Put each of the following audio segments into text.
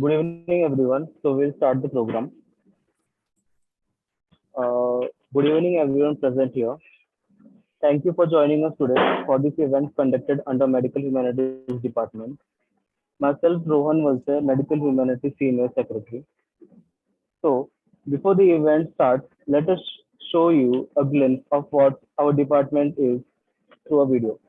Good evening, everyone. So we'll start the program. Uh, Good evening, everyone present here. Thank you for joining us today for this event conducted under Medical Humanities Department. Myself, Rohan Valse, Medical Humanities Senior Secretary. So before the event starts, let us show you a glimpse of what our department is through a video.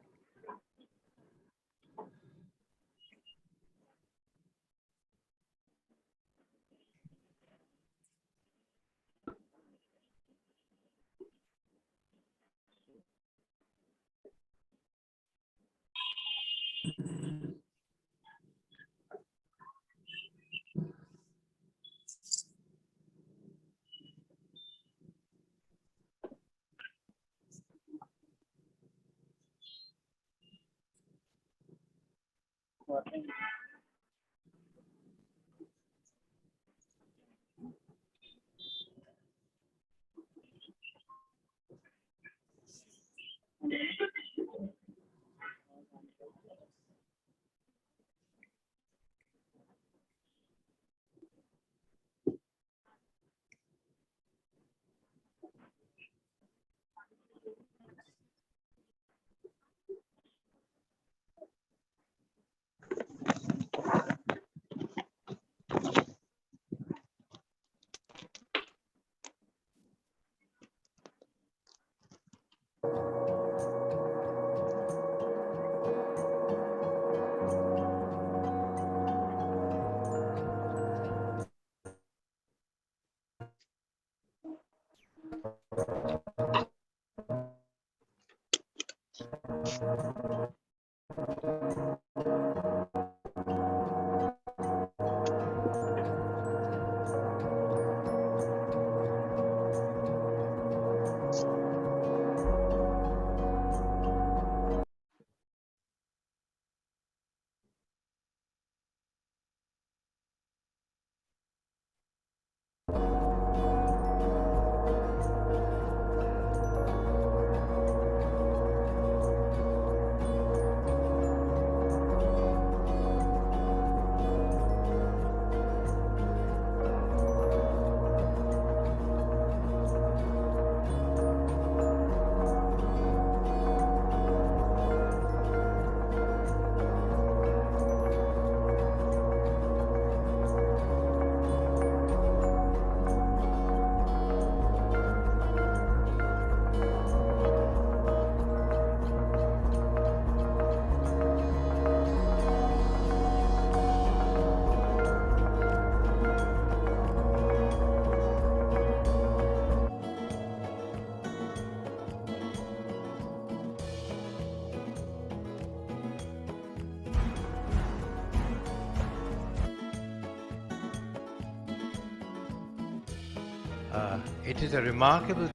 It is a remarkable.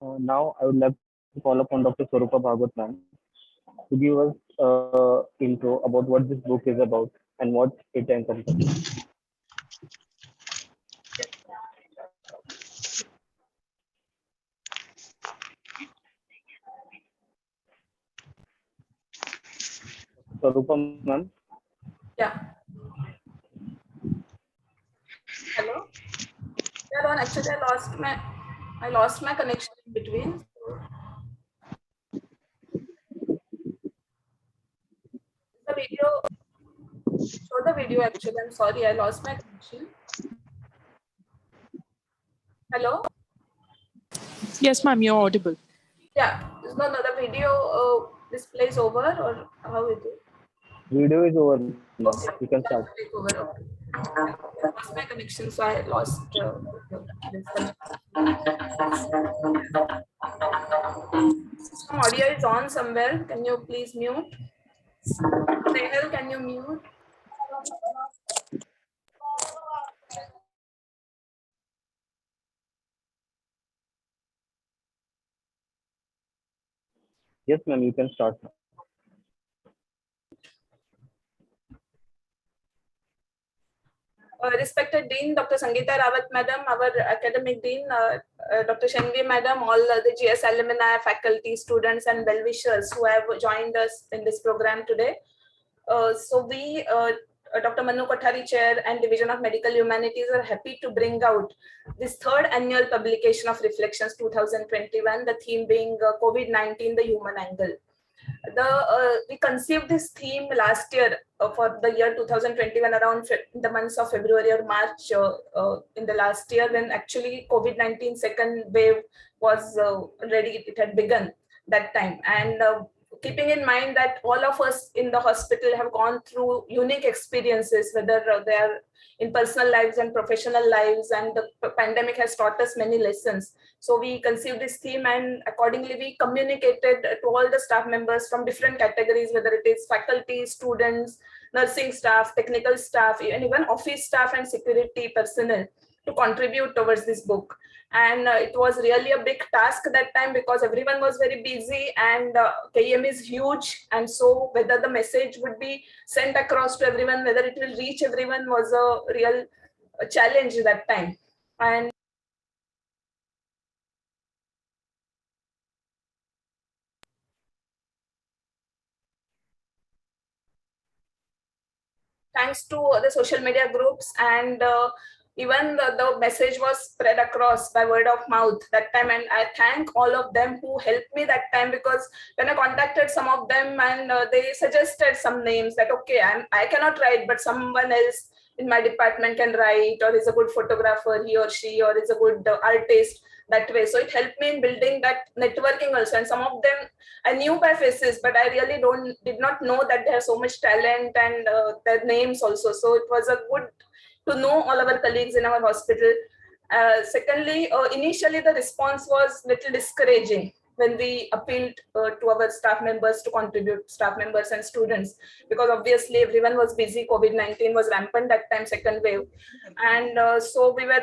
Now I would like to call upon Dr. Swarupa Bhagwat ma'am to give us intro about what this book is about and what it encompasses. Swarupa ma'am. Yeah. Hello. Yeah, Ron, actually I lost my connection in between. The video, show the video actually. I'm sorry, I lost my connection. Hello? Yes, ma'am, you're audible. Yeah, is no the video display is over or how it is? Video is over now. Okay. You can start. Take over. Okay. I lost my connection, so I lost this Some audio is on somewhere. Can you please mute? Snehal, can you mute? Yes, ma'am, you can start now. Respected Dean, Dr. Sangeeta Rawat Madam, our academic Dean, Dr. Shenvi Madam, all the GS alumni, faculty, students, and well-wishers who have joined us in this program today. So we, Dr. Manu Kothari Chair and Division of Medical Humanities are happy to bring out this third annual publication of Reflections 2021, the theme being COVID-19, the human angle. We conceived this theme last year for the year 2021 around the months of February or March in the last year, when actually COVID-19 second wave was already, it had begun that time. And keeping in mind that all of us in the hospital have gone through unique experiences, whether they are in personal lives and professional lives, and the pandemic has taught us many lessons. So we conceived this theme, and accordingly we communicated to all the staff members from different categories, whether it is faculty, students, nursing staff, technical staff, and even office staff and security personnel, to contribute towards this book. And it was really a big task that time because everyone was very busy, and KEM is huge, and so whether the message would be sent across to everyone, whether it will reach everyone, was a real challenge that time. And thanks to the social media groups, and even the message was spread across by word of mouth that time. And I thank all of them who helped me that time, because when I contacted some of them, and they suggested some names that okay, I cannot write, but someone else in my department can write, or is a good photographer, he or she, or is a good artist, that way. So it helped me in building that networking also. And some of them I knew by faces, but I really did not know that they have so much talent, and their names also. So it was a good to know all our colleagues in our hospital. Secondly, initially the response was little discouraging when we appealed to our staff members to contribute, staff members and students, because obviously everyone was busy. COVID-19 was rampant that time, second wave. And so we were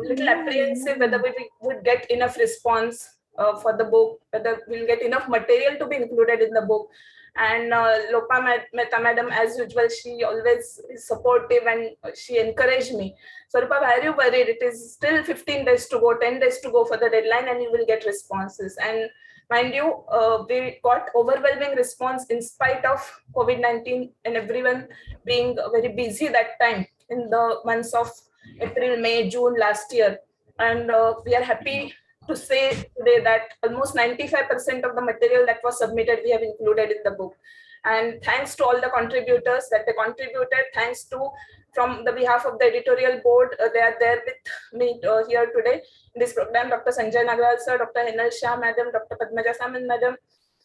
little apprehensive whether we would get enough response for the book, whether we'll get enough material to be included in the book. And Mehta madam, as usual, she always is supportive, and she encouraged me. So Rupa, why are you worried? It is still 15 days to go, 10 days to go for the deadline, and you will get responses. And mind you, we got overwhelming response in spite of COVID-19 and everyone being very busy that time in the months of April, May, June last year. And we are happy to say today that almost 95% of the material that was submitted, we have included in the book. And thanks to all the contributors that they contributed, thanks to from the behalf of the editorial board, they are there with me here today in this program, Dr. Sanjay Nagral sir, Dr. Henal Shah madam, Dr. Padmaja Saman madam,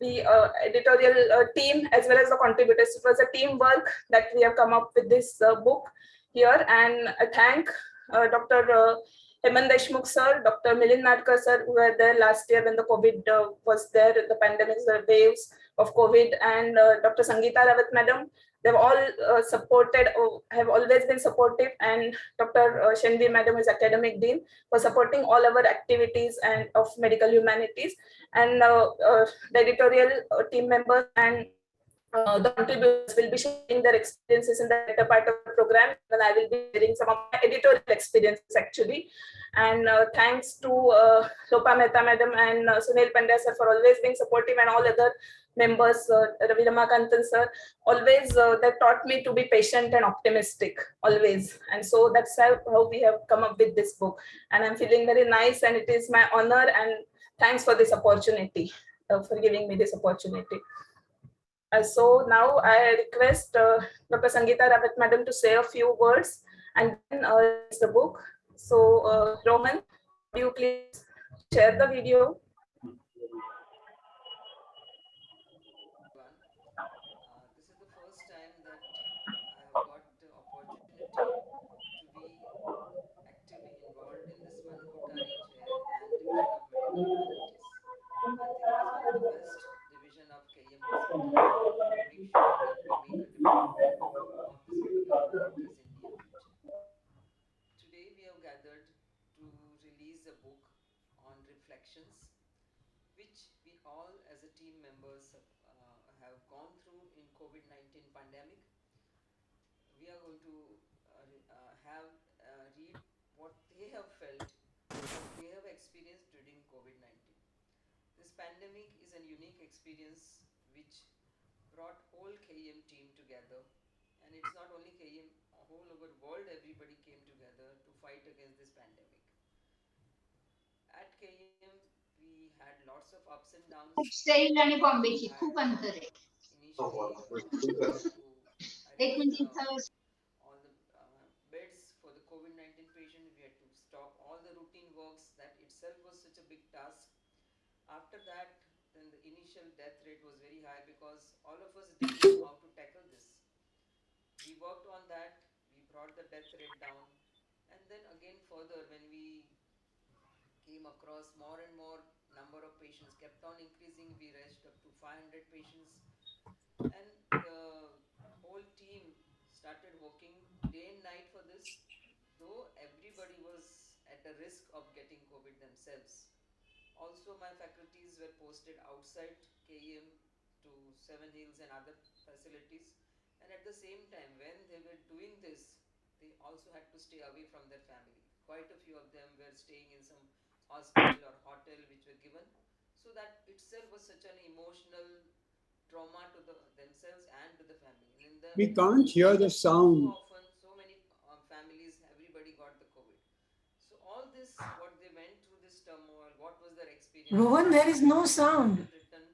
the editorial team, as well as the contributors. It was a teamwork that we have come up with this book here. And I thank Dr. Hemant Deshmukh sir, Dr. Milind Nadkar sir, who were there last year when the COVID was there, the pandemic, the waves of COVID, and Dr. Sangeeta Rawat madam. They've all supported, have always been supportive, and Dr. Shenvi madam is academic dean, for supporting all our activities and of medical humanities. And the editorial team members and the contributors will be sharing their experiences in the later part of the program, and I will be sharing some of my editorial experiences actually. And thanks to Lopa Mehta madam and Sunil Pandya sir for always being supportive, and all other members, Ravi Ramakantan sir, always they taught me to be patient and optimistic always. And so that's how we have come up with this book. And I'm feeling very nice, and it is my honor, and thanks for this opportunity, for giving me this opportunity. So now I request Dr. Sangeeta Rawat madam to say a few words, and then release the book. So Rohan, would you please share the video? Everyone. This is the first time that I have got the opportunity to be actively involved in this Manu Kothari Chair and Division of Medical Humanities. I think it is one of the best division of KM Hospital to make sure that we make a development of this medical humanities in near future. Today we have gathered to release a book on reflections which we all as a team members have gone through in COVID-19 pandemic. We are going to have read what they have felt, what they have experienced during COVID-19. This pandemic is a unique experience which brought whole KEM team together. And it's not only KEM, whole over world everybody came together to fight against this pandemic. At KEM, we had lots of ups and downs. We had initially we had to arrange all the beds for the COVID-19 patients. We had to stop all the routine works. That itself was such a big task. After that, then the initial death rate was very high because all of us didn't know how to tackle this. We worked on that. We brought the death rate down. And then again further, when we came across more and more number of patients kept on increasing, we reached up to 500 patients, and the whole team started working day and night for this, though everybody was at the risk of getting COVID themselves. Also, my faculties were posted outside KEM to Seven Hills and other facilities, and at the same time, when they were doing this, they also had to stay away from their family. Quite a few of them were staying in some hospital or hotel which were given. So that itself was such an emotional trauma to themselves and to the family. And in the We can't hear the so sound. often, so many families, everybody got the COVID. So all this, what they went through this turmoil, what was their experience? Rohan, there is no sound. Written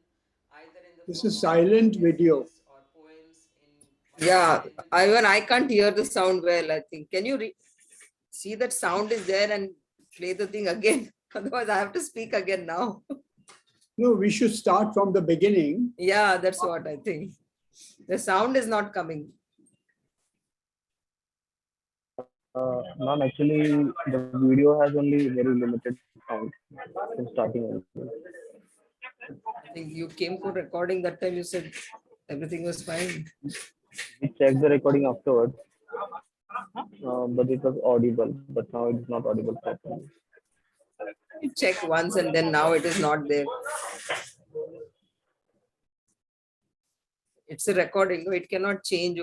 either in the This form is of silent video. essays or poems in Yeah, languages. even I can't hear the sound well, I think. Can you see that sound is there and play the thing again? Otherwise, I have to speak again now. No, we should start from the beginning. Yeah, that's what I think. The sound is not coming. Ma'am, actually, the video has only very limited sound in starting. I think you came for recording that time, you said everything was fine. We checked the recording afterwards, but it was audible. But now it is not audible properly. You checked once and then now it is not there. It's a recording, no? It cannot change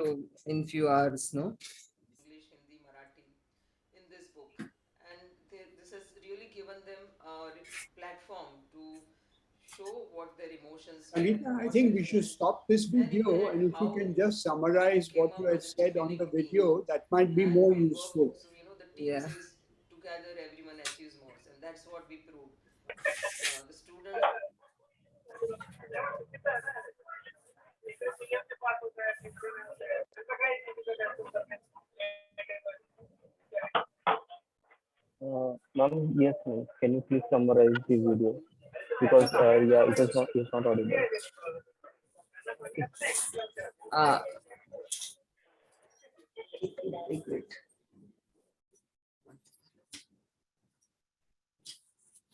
in few hours, no? English, Hindi, Marathi in this book. And this has really given them a platform to show what their emotions were, Anita, I what think they we should felt, stop this and in the video, end, and if you how can just they summarize came what up you had with a said on the winning team. video, that might be And more we useful. worked, so the team Yeah. says together everyone achieves more, and that's what we proved. The students. Ma'am, yes, ma'am. Can you please summarize the video? Because yeah, it's not audible. Ah,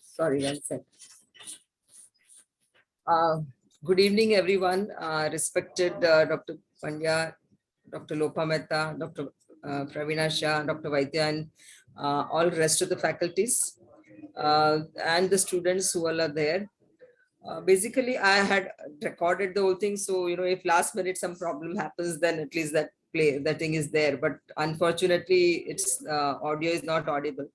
sorry, one second. Good evening, everyone. Respected Dr. Pandya, Dr. Lopa Mehta, Dr. Pravina Shah, Dr. Vaidya, and all rest of the faculties and the students who all are there. Basically, I had recorded the whole thing, so if last minute some problem happens, then at least that thing is there. But unfortunately, its audio is not audible.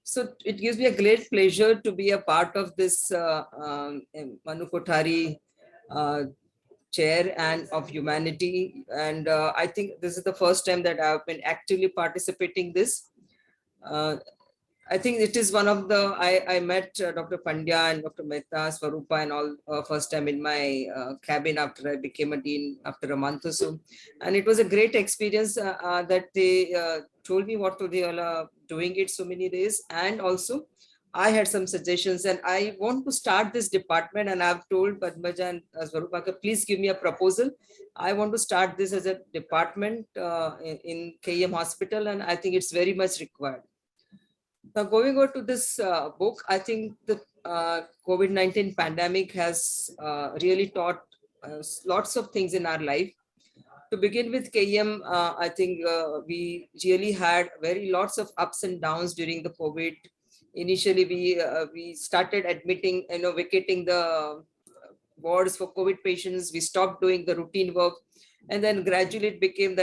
So it gives me a great pleasure to be a part of this Manu Kothari chair and of humanity. And I think this is the first time that I've been actively participating this. I think it is one of the, I met Dr. Pandya and Dr. Mehta, Swarupa and all first time in my cabin after I became a dean after a month or so. And it was a great experience that they told me what they all are doing it so many days. And also I had some suggestions and I want to start this department, and I've told Padmaja and Swarupa, please give me a proposal. I want to start this as a department in KEM hospital, and I think it's very much required. Now, going over to this book, I think the COVID-19 pandemic has really taught lots of things in our life. To begin with KEM, I think we really had very lots of ups and downs during the COVID. Initially, we started admitting, vacating the wards for COVID patients. We stopped doing the routine work. And then gradually it became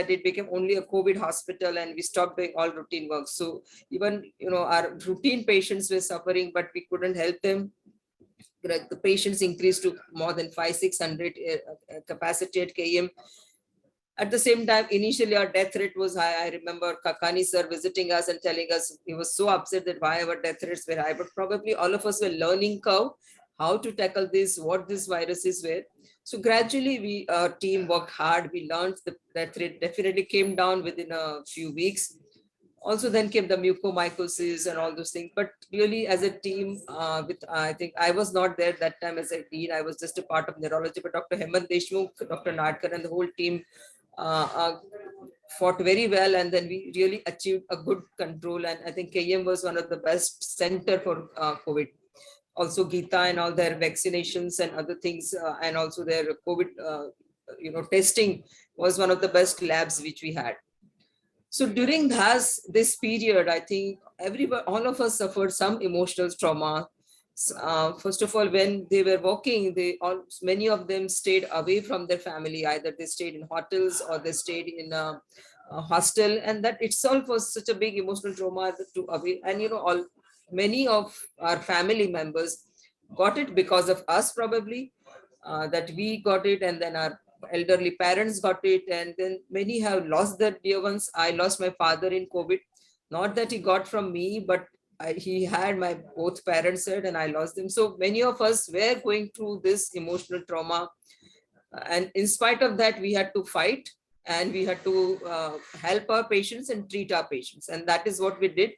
only a COVID hospital, and we stopped doing all routine work. So even, our routine patients were suffering, but we couldn't help them. The patients increased to more than 500-600 capacity at KEM. At the same time, initially our death rate was high. I remember Kakani sir visiting us and telling us he was so upset that why our death rates were high, but probably all of us were learning curve, how to tackle this, what this viruses were. So gradually our team worked hard. We learned the death rate definitely came down within a few weeks. Also then came the mucormycosis and all those things. But really as a team, I think I was not there that time as a dean. I was just a part of neurology, but Dr. Hemant Deshmukh, Dr. Nadkar and the whole team fought very well, and then we really achieved a good control. And I think KEM was one of the best center for COVID. Also Geeta and all their vaccinations and other things, and also their COVID testing was one of the best labs which we had. So during this period, I think all of us suffered some emotional trauma. First of all, when they were walking, many of them stayed away from their family. Either they stayed in hotels or they stayed in a hostel, and that itself was such a big emotional trauma to away. And many of our family members got it because of us, probably that we got it, and then our elderly parents got it, and then many have lost their dear ones. I lost my father in COVID, not that he got from me, but he had my both parents said, and I lost them. So many of us were going through this emotional trauma, and in spite of that, we had to fight, and we had to help our patients and treat our patients, and that is what we did.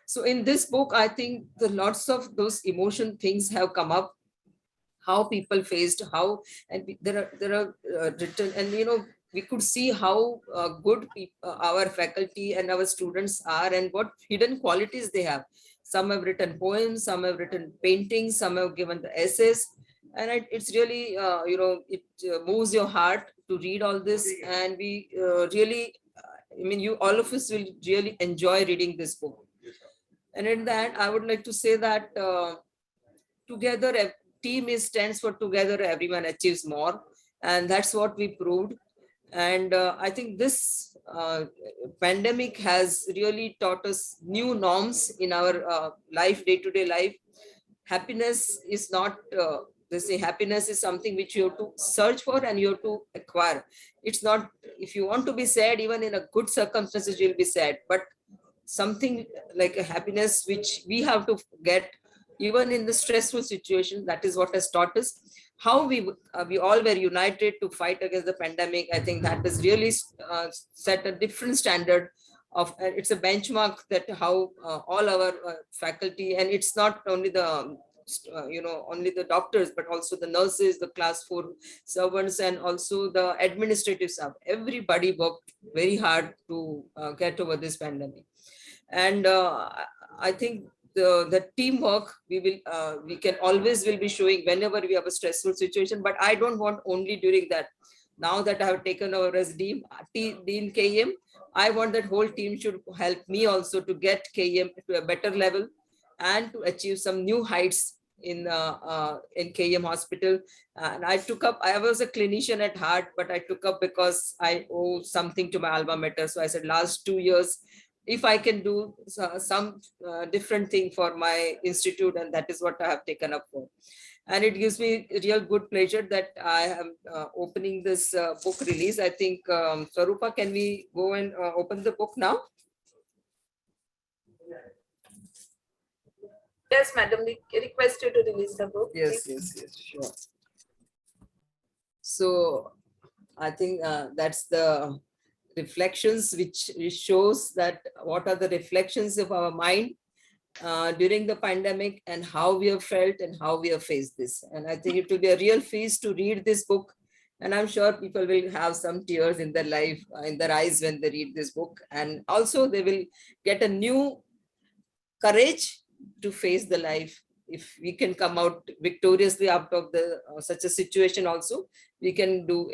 So in this book, I think lots of those emotion things have come up, how people faced, and there are written, and we could see how good our faculty and our students are, and what hidden qualities they have. Some have written poems, some have written paintings, some have given the essays, and it's really it moves your heart to read all this. And we really, you all of us will really enjoy reading this book. And in that, I would like to say that together, team stands for together everyone achieves more, and that's what we proved. And I think this pandemic has really taught us new norms in our life, day-to-day life. Happiness is not they say happiness is something which you have to search for and you have to acquire. It's not, if you want to be sad, even in a good circumstances you'll be sad, but something like a happiness which we have to get even in the stressful situation. That is what has taught us how we all were united to fight against the pandemic. I think that has really set a different standard of it's a benchmark that how all our faculty, and it's not only the only the doctors, but also the nurses, the class 4 servants, and also the administrative staff. Everybody worked very hard to get over this pandemic. And I think the teamwork we can always will be showing whenever we have a stressful situation. But I don't want only during that. Now that I have taken over as Dean KEM, I want that whole team should help me also to get KEM to a better level and to achieve some new heights in KEM hospital. And I was a clinician at heart, but I took up because I owe something to my alma mater. So I said last 2 years, if I can do some different thing for my institute, and that is what I have taken up for. And it gives me real good pleasure that I am opening this book release. I think, Swarupa, can we go and open the book now? Yes, madam, we request you to release the book. Yes, sure. So I think that's the reflections which shows that what are the reflections of our mind during the pandemic, and how we have felt and how we have faced this. And I think it will be a real feast to read this book, and I'm sure people will have some tears in their life, in their eyes, when they read this book. And also they will get a new courage to face the life. If we can come out victoriously out of the such a situation, also we can do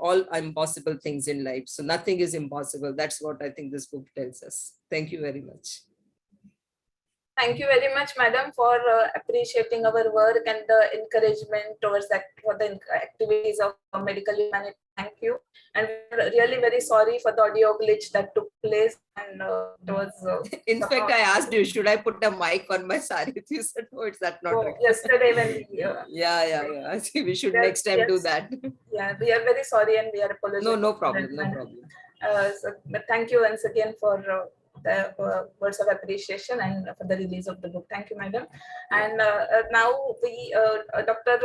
all impossible things in life. So nothing is impossible. That's what I think this book tells us. Thank you very much. Thank you very much, madam, for appreciating our work and the encouragement towards that for the activities of medical humanity. Thank you, and we're really very sorry for the audio glitch that took place. And it was. In fact, I asked you, should I put a mic on my sari? You said, no, it's that not. Yesterday when we. Yeah. I think we should next time do that. Yeah, we are very sorry and we are apologizing. No problem. But thank you once again for the words of appreciation and for the release of the book. Thank you, madam. And now we, Dr.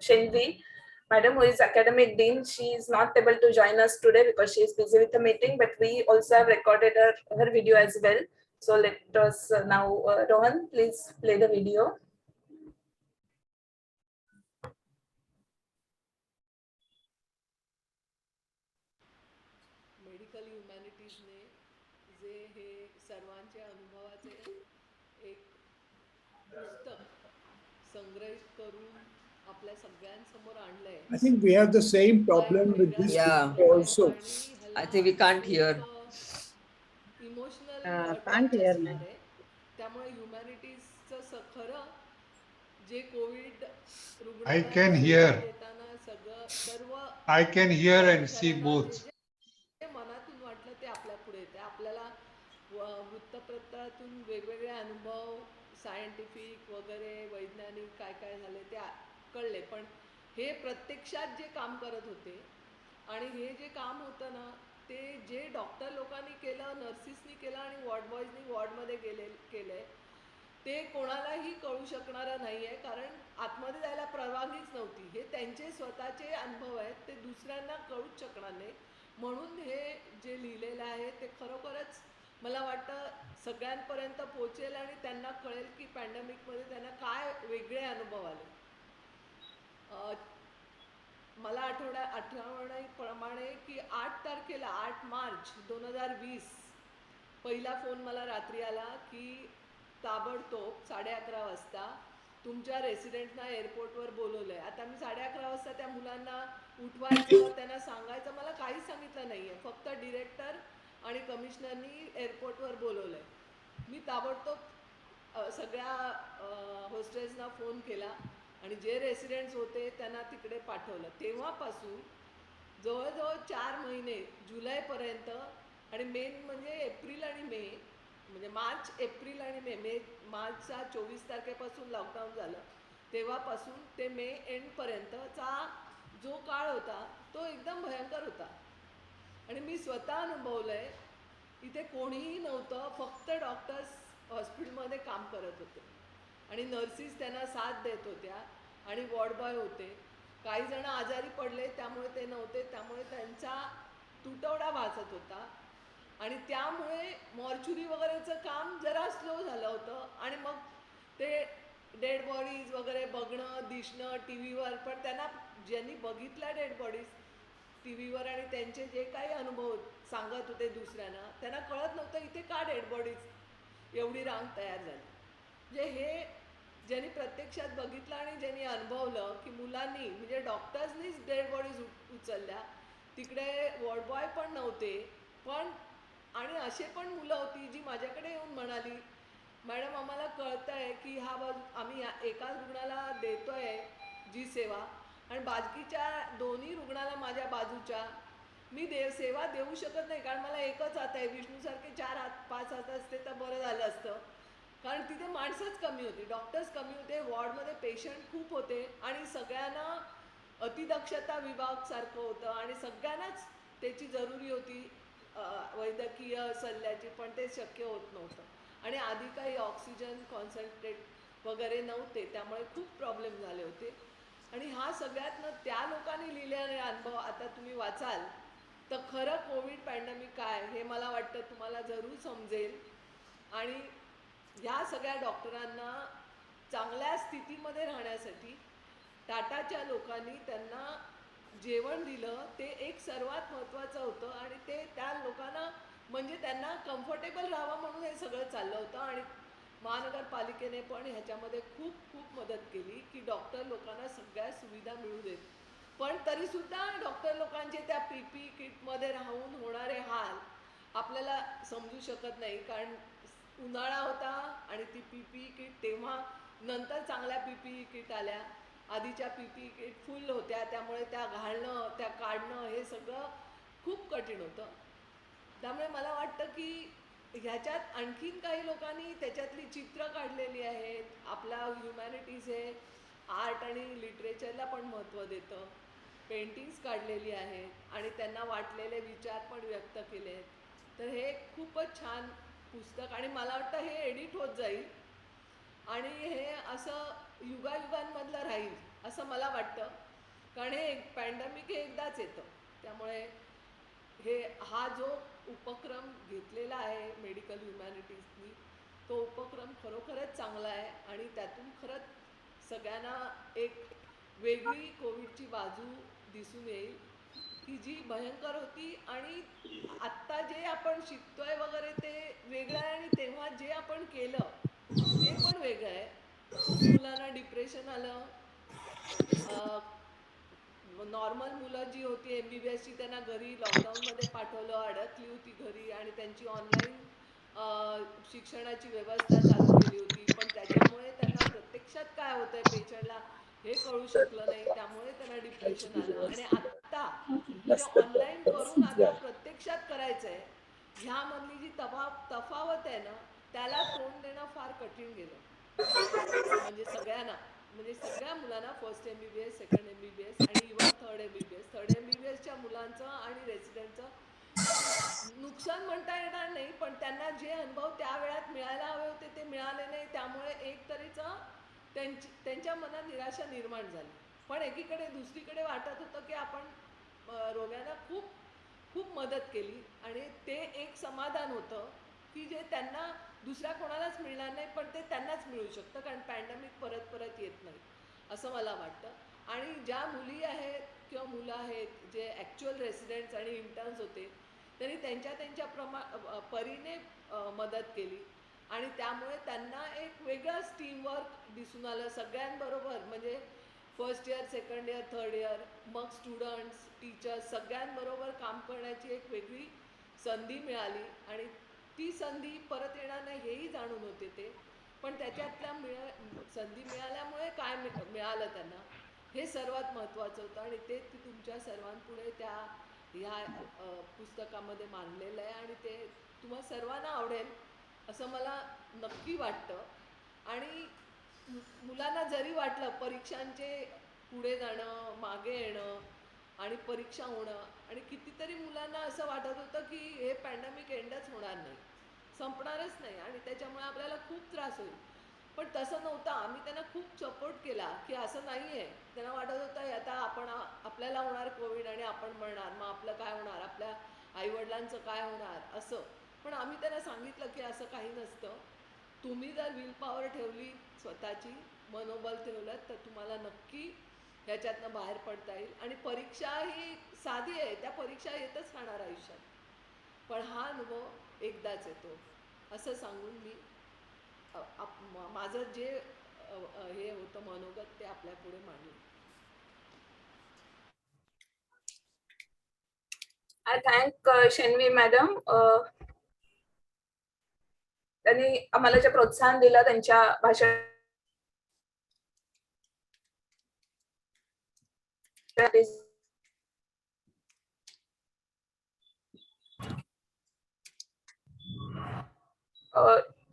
Shenvi, madam, who is academic dean, she is not able to join us today because she is busy with a meeting, but we also have recorded her video as well. So let us now, Rohan, please play the video. Medical ह्युमॅनिटीजने जे हे सर्वांच्या अनुभवाचे एक पुस्तक संग्रहित करून आपल्या सगळ्यांसमोर आणलंय. I think we have the same problem with this also. I think we can't hear. Emotional can't hear me. त्यामुळे ह्युमॅनिटीजचं खरं जे कोविड I can hear. देताना सर्व I can hear and see both. मनातून वाटलं ते आपल्या पुढे येते. आपल्याला वृत्तपत्रातून वेगवेगळे अनुभव सायंटिफिक वगैरे वैज्ञानिक काय काय झाले ते कळले, पण हे प्रत्यक्षात जे काम करत होते आणि हे जे काम होतं ना ते जे डॉक्टर लोकांनी केलं, नर्सिसनी केलं आणि वॉर्ड बॉयजनी वॉर्डमध्ये केलंय ते कोणालाही कळू शकणारं नाही आहे, कारण आतमध्ये जायला परवानगीच नव्हती. हे त्यांचे स्वतःचे अनुभव आहेत, ते दुसऱ्यांना कळूच शकणार नाही. म्हणून हे जे लिहिलेलं आहे ते खरोखरच मला वाटतं सगळ्यांपर्यंत पोहोचेल आणि त्यांना कळेल की पॅन्डेमिकमध्ये त्यांना काय वेगळे अनुभव आले. मला आठवण्याप्रमाणे की 8 तारखेला 8 मार्च 2020 पहिला फोन मला रात्री आला की ताबडतोब 11:30 वाजता तुमच्या रेसिडेंटना एअरपोर्टवर बोलवलंय. आता मी 11:30 वाजता त्या मुलांना उठवायचं, त्यांना सांगायचं मला काहीच सांगितलं नाहीये, फक्त डिरेक्टर आणि कमिशनरनी एअरपोर्टवर बोलवलंय. मी ताबडतोब सगळ्या होस्टेल्सना फोन केला आणि जे रेसिडेंट्स होते त्यांना तिकडे पाठवलं. तेव्हापासून जवळजवळ 4 महिने जुलैपर्यंत आणि मेन म्हणजे एप्रिल आणि मे म्हणजे मार्च एप्रिल आणि मे मार्चचा 24 तारखेपासून लॉकडाऊन झालं तेव्हापासून ते मे एंडपर्यंतचा जो काळ होता तो एकदम भयंकर होता. आणि मी स्वतः अनुभवलंय, इथे कोणीही नव्हतं, फक्त डॉक्टर्स हॉस्पिटलमध्ये काम करत होते आणि नर्सिस त्यांना साथ देत होत्या आणि वॉर्ड बॉय होते. काही जण आजारी पडले त्यामुळे ते नव्हते, त्यामुळे त्यांचा तुटवडा भासत होता आणि त्यामुळे मॉर्च्युरी वगैरेचं काम जरा स्लो झालं होतं. आणि मग ते डेड बॉडीज वगैरे बघणं दिसणं टी व्हीवर, पण त्यांना ज्यांनी बघितल्या डेड बॉडीज टी व्हीवर आणि त्यांचे जे काही अनुभव सांगत होते दुसऱ्यांना, त्यांना कळत नव्हतं इथे का डेड बॉडीज एवढी रांग तयार झाली. म्हणजे हे ज्यांनी प्रत्यक्षात बघितलं आणि ज्यांनी अनुभवलं की मुलांनी म्हणजे डॉक्टर्सनीच डेड बॉडीज उचलल्या, तिकडे वॉर्ड बॉय पण नव्हते, पण आणि असे पण मुलं होती जी माझ्याकडे येऊन म्हणाली मॅडम आम्हाला कळतं आहे की आम्ही एका रुग्णाला देतोय जी सेवा आणि बाकीच्या दोन्ही रुग्णाला माझ्या बाजूच्या मी सेवा देऊ शकत नाही, कारण मला एकच हात आहे, विष्णूसारखे 4 हात 5 हात असते तर बरं झालं असतं, कारण तिथे माणसंच कमी होती, डॉक्टर्स कमी होते, वॉर्डमध्ये पेशंट खूप होते आणि सगळ्यांना अतिदक्षता विभाग सारखं होतं आणि सगळ्यांनाच त्याची जरुरी होती वैद्यकीय सल्ल्याची, पण ते शक्य होत नव्हतं आणि आधी काही ऑक्सिजन कॉन्सन्ट्रेट वगैरे नव्हते, त्यामुळे खूप प्रॉब्लेम झाले होते. आणि हा सगळ्यातनं त्या लोकांनी लिहिलेले अनुभव आता तुम्ही वाचाल तर खरं कोविड पॅन्डेमिक काय हे मला वाटतं तुम्हाला जरूर समजेल. आणि ह्या सगळ्या डॉक्टरांना चांगल्या स्थितीमध्ये राहण्यासाठी टाटाच्या लोकांनी त्यांना जेवण दिलं, ते एक सर्वात महत्त्वाचं होतं आणि ते त्या लोकांना म्हणजे त्यांना कम्फर्टेबल राहावं म्हणून हे सगळं चाललं होतं. आणि महानगरपालिकेने पण ह्याच्यामध्ये खूप खूप मदत केली की डॉक्टर लोकांना सगळ्या सुविधा मिळू देत, पण तरीसुद्धा डॉक्टर लोकांचे त्या PPE किटमध्ये राहून होणारे हाल आपल्याला समजू शकत नाही, कारण उन्हाळा होता आणि ती PPE किट तेव्हा नंतर चांगल्या PPE किट आल्या. आधीच्या PPE किट फुल होत्या, त्यामुळे त्या घालणं त्या काढणं हे सगळं खूप कठीण होतं. त्यामुळे मला वाटतं की ह्याच्यात आणखीन काही लोकांनी त्याच्यातली चित्र काढलेली आहेत. आपला ह्युमॅनिटीज हे आर्ट आणि लिटरेचरला पण महत्त्व देतं. पेंटिंग्स काढलेली आहेत आणि त्यांना वाटलेले विचार पण व्यक्त केले आहेत. तर हे खूपच छान पुस्तक आणि मला वाटतं हे एडिट होत जाईल आणि हे असं युगायुगांमधलं राहील असं मला वाटतं. कारण हे पॅन्डेमिक हे एकदाच येतं, त्यामुळे हा जो उपक्रम घेतलेला आहे मेडिकल ह्युमॅनिटीजनी, तो उपक्रम खरोखरच चांगला आहे आणि त्यातून खरंच सगळ्यांना एक वेगळी कोविडची बाजू दिसून येईल की जी भयंकर होती. आणि आत्ता जे आपण शिकतोय वगैरे ते वेगळं आहे आणि तेव्हा जे आपण केलं ते पण वेगळं आहे. खूप मुलांना डिप्रेशन आलं. नॉर्मल मुलं जी होती MBBSची त्यांना घरी लॉकडाऊनमध्ये पाठवलं, अडकली होती घरी आणि त्यांची ऑनलाईन शिक्षणाची व्यवस्था चालू केली होती. पण त्याच्यामुळे त्यांना प्रत्यक्षात काय होतंय पेशंटला हे कळू शकलं नाही, त्यामुळे त्यांना डिप्रेशन आलं. आणि आत्ता जे ऑनलाईन करून आता प्रत्यक्षात करायचं आहे ह्यामधली जी तफावत आहे ना, त्याला तोंड देणं फार कठीण गेलं. म्हणजे सगळ्यांना, म्हणजे सगळ्या मुलांना फर्स्ट MBBS, सेकंड MBBS आणि इवन थर्ड MBBS. थर्ड MBBSच्या मुलांचं आणि रेसिडेंटचं नुकसान म्हणता येणार नाही, पण त्यांना जे अनुभव त्या वेळात मिळायला हवे होते ते मिळाले नाही. त्यामुळे एक तऱ्हेचं त्यांच्या मनात निराशा निर्माण झाली. पण एकीकडे दुसरीकडे वाटत होतं की आपण रोग्यांना खूप खूप मदत केली आणि ते एक समाधान होतं की जे त्यांना दुसऱ्या कोणालाच मिळणार नाही, पण ते त्यांनाच मिळू शकतं, कारण पॅन्डेमिक परत परत येत नाही असं मला वाटतं. आणि ज्या मुली आहेत किंवा मुलं आहेत जे ॲक्च्युअल रेसिडेंट्स आणि इंटर्न्स होते, त्यांनी त्यांच्या परीने मदत केली आणि त्यामुळे त्यांना एक वेगळंच टीमवर्क दिसून आलं सगळ्यांबरोबर. म्हणजे first year, second year, third year, मग स्टुडंट्स, टीचर्स सगळ्यांबरोबर काम करण्याची एक वेगळी संधी मिळाली आणि ती संधी परत येणार नाही हेही जाणून होते ते. पण त्याच्यातल्या संधी मिळाल्यामुळे काय मिळालं त्यांना हे सर्वात महत्त्वाचं होतं आणि ते तुमच्या सर्वांपुढे ह्या पुस्तकामध्ये मांडलेलं आहे आणि ते तुम्हा सर्वांना आवडेल असं मला नक्की वाटतं. आणि मुलांना जरी वाटलं परीक्षांचे पुढे जाणं, मागे येणं आणि परीक्षा होणं, आणि कितीतरी मुलांना असं वाटत होतं की हे पॅन्डेमिक एंडच होणार नाही, संपणारच नाही आणि त्याच्यामुळे आपल्याला खूप त्रास होईल. पण तसं नव्हतं. आम्ही त्यांना खूप सपोर्ट केला की असं नाही आहे. त्यांना वाटत होतं आता आपल्याला होणार कोविड आणि आपण मरणार, मग आपलं काय होणार, आपल्या आईवडिलांचं काय होणार असं. पण आम्ही त्यांना सांगितलं की असं काही नसतं. तुम्ही जर विल पॉवर ठेवली, स्वतःची मनोबल ठेवलं, तर तुम्हाला नक्की ह्याच्यातनं बाहेर पडता येईल. आणि परीक्षा ही साधी आहे, त्या परीक्षा येतच राहणार आयुष्यात, पण हा अनुभव एकदाच येतो असं सांगून मी माझं जे हे होतं मनोगत ते आपल्या पुढे मांडलं. I thank Shenvi madam. त्यांनी आम्हाला जे प्रोत्साहन दिलं त्यांच्या भाषण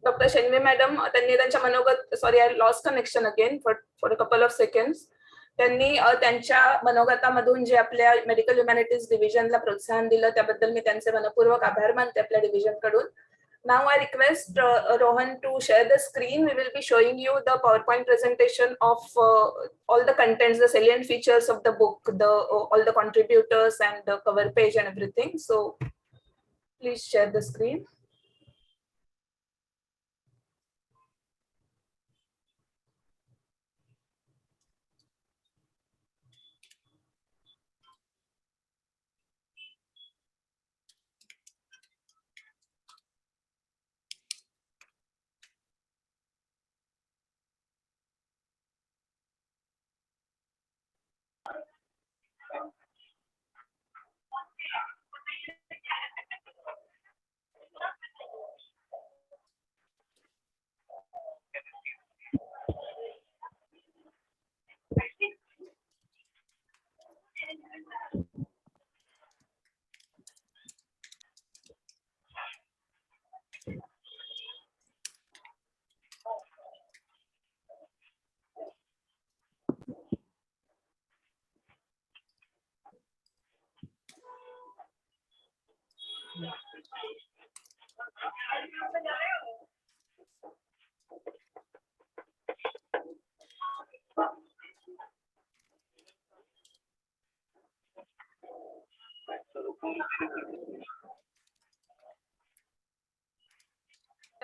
डॉक्टर शेन्वी मॅडम त्यांनी त्यांच्या मनोगत, sorry I lost connection again for a couple of seconds. त्यांनी त्यांच्या मनोगतामधून जे आपल्या मेडिकल ह्युमॅनिटीज डिव्हिजनला प्रोत्साहन दिलं त्याबद्दल मी त्यांचे मनपूर्वक आभार मानते आपल्या डिव्हिजन कडून. Now I request Rohan to share the screen. We will be showing you the PowerPoint presentation of all the contents, the salient features of the book, all the contributors and the cover page and everything. So please share the screen.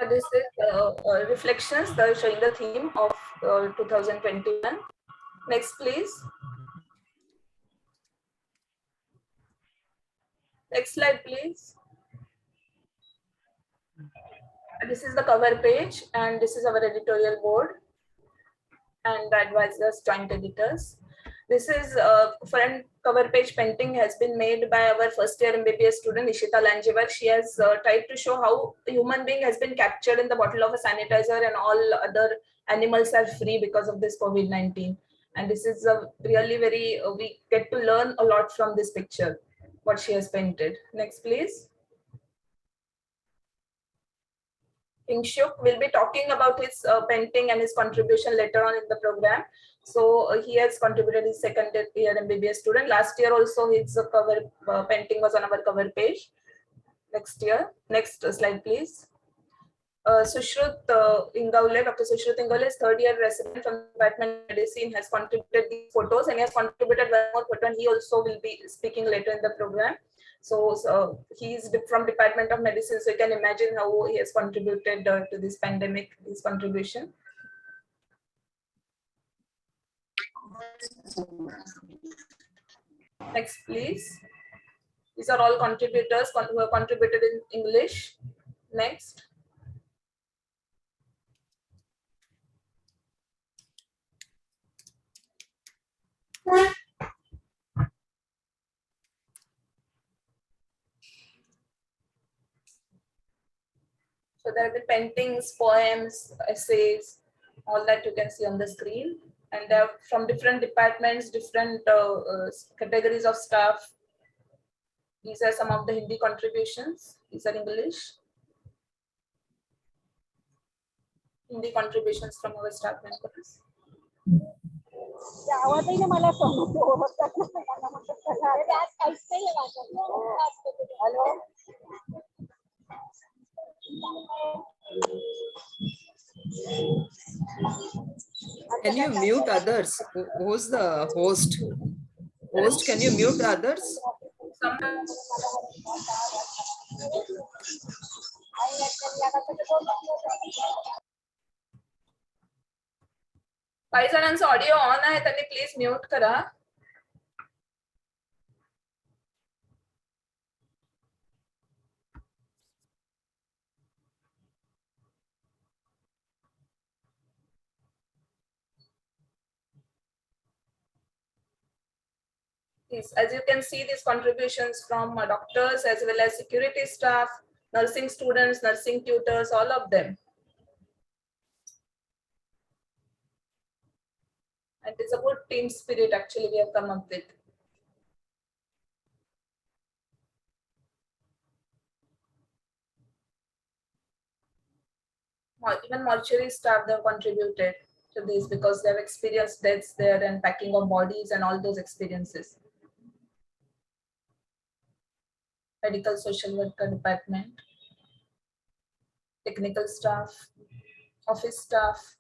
This is reflections showing the theme of 2021. Next, please. Next slide, please. This is the cover page, and this is our editorial board and the advisors, joint editors. This is front cover page painting has been made by our first year MBBS student Ishita Lanjevar. She has tried to show how a human being has been captured in the bottle of a sanitizer and all other animals are free because of this COVID-19. And this is a really very, we get to learn a lot from this picture, what she has painted. Next, please. Kingshuk will be talking about his painting and his contribution later on in the program. So he has contributed his second year MBBS student. Last year also his cover painting was on our cover page. Next year, next slide please. Sushrut Ingavle, Dr. Sushrut Ingavle is third year resident from the Department of Medicine, has contributed these photos and he has contributed one more photo and he also will be speaking later in the program. So he is from Department of Medicine, so you can imagine how he has contributed to this pandemic, his contribution. Next, please. These are all contributors who have contributed in English. Next. So there are the paintings, poems, essays, all that you can see on the screen. And they are from different departments, different categories of staff. These are some of the Hindi contributions. These are English. Hindi contributions from our staff members. Can you mute others? Who's the host? Host, can you mute others? काही जणांचा audio on आहे त्यांनी please mute करा. As you can see, these contributions from doctors as well as security staff, nursing students, nursing tutors, all of them. And it's a good team spirit actually we have come up with. Even mortuary staff, they have contributed to this because they have experienced deaths there and packing of bodies and all those experiences. Medical social worker department, technical staff, office staff,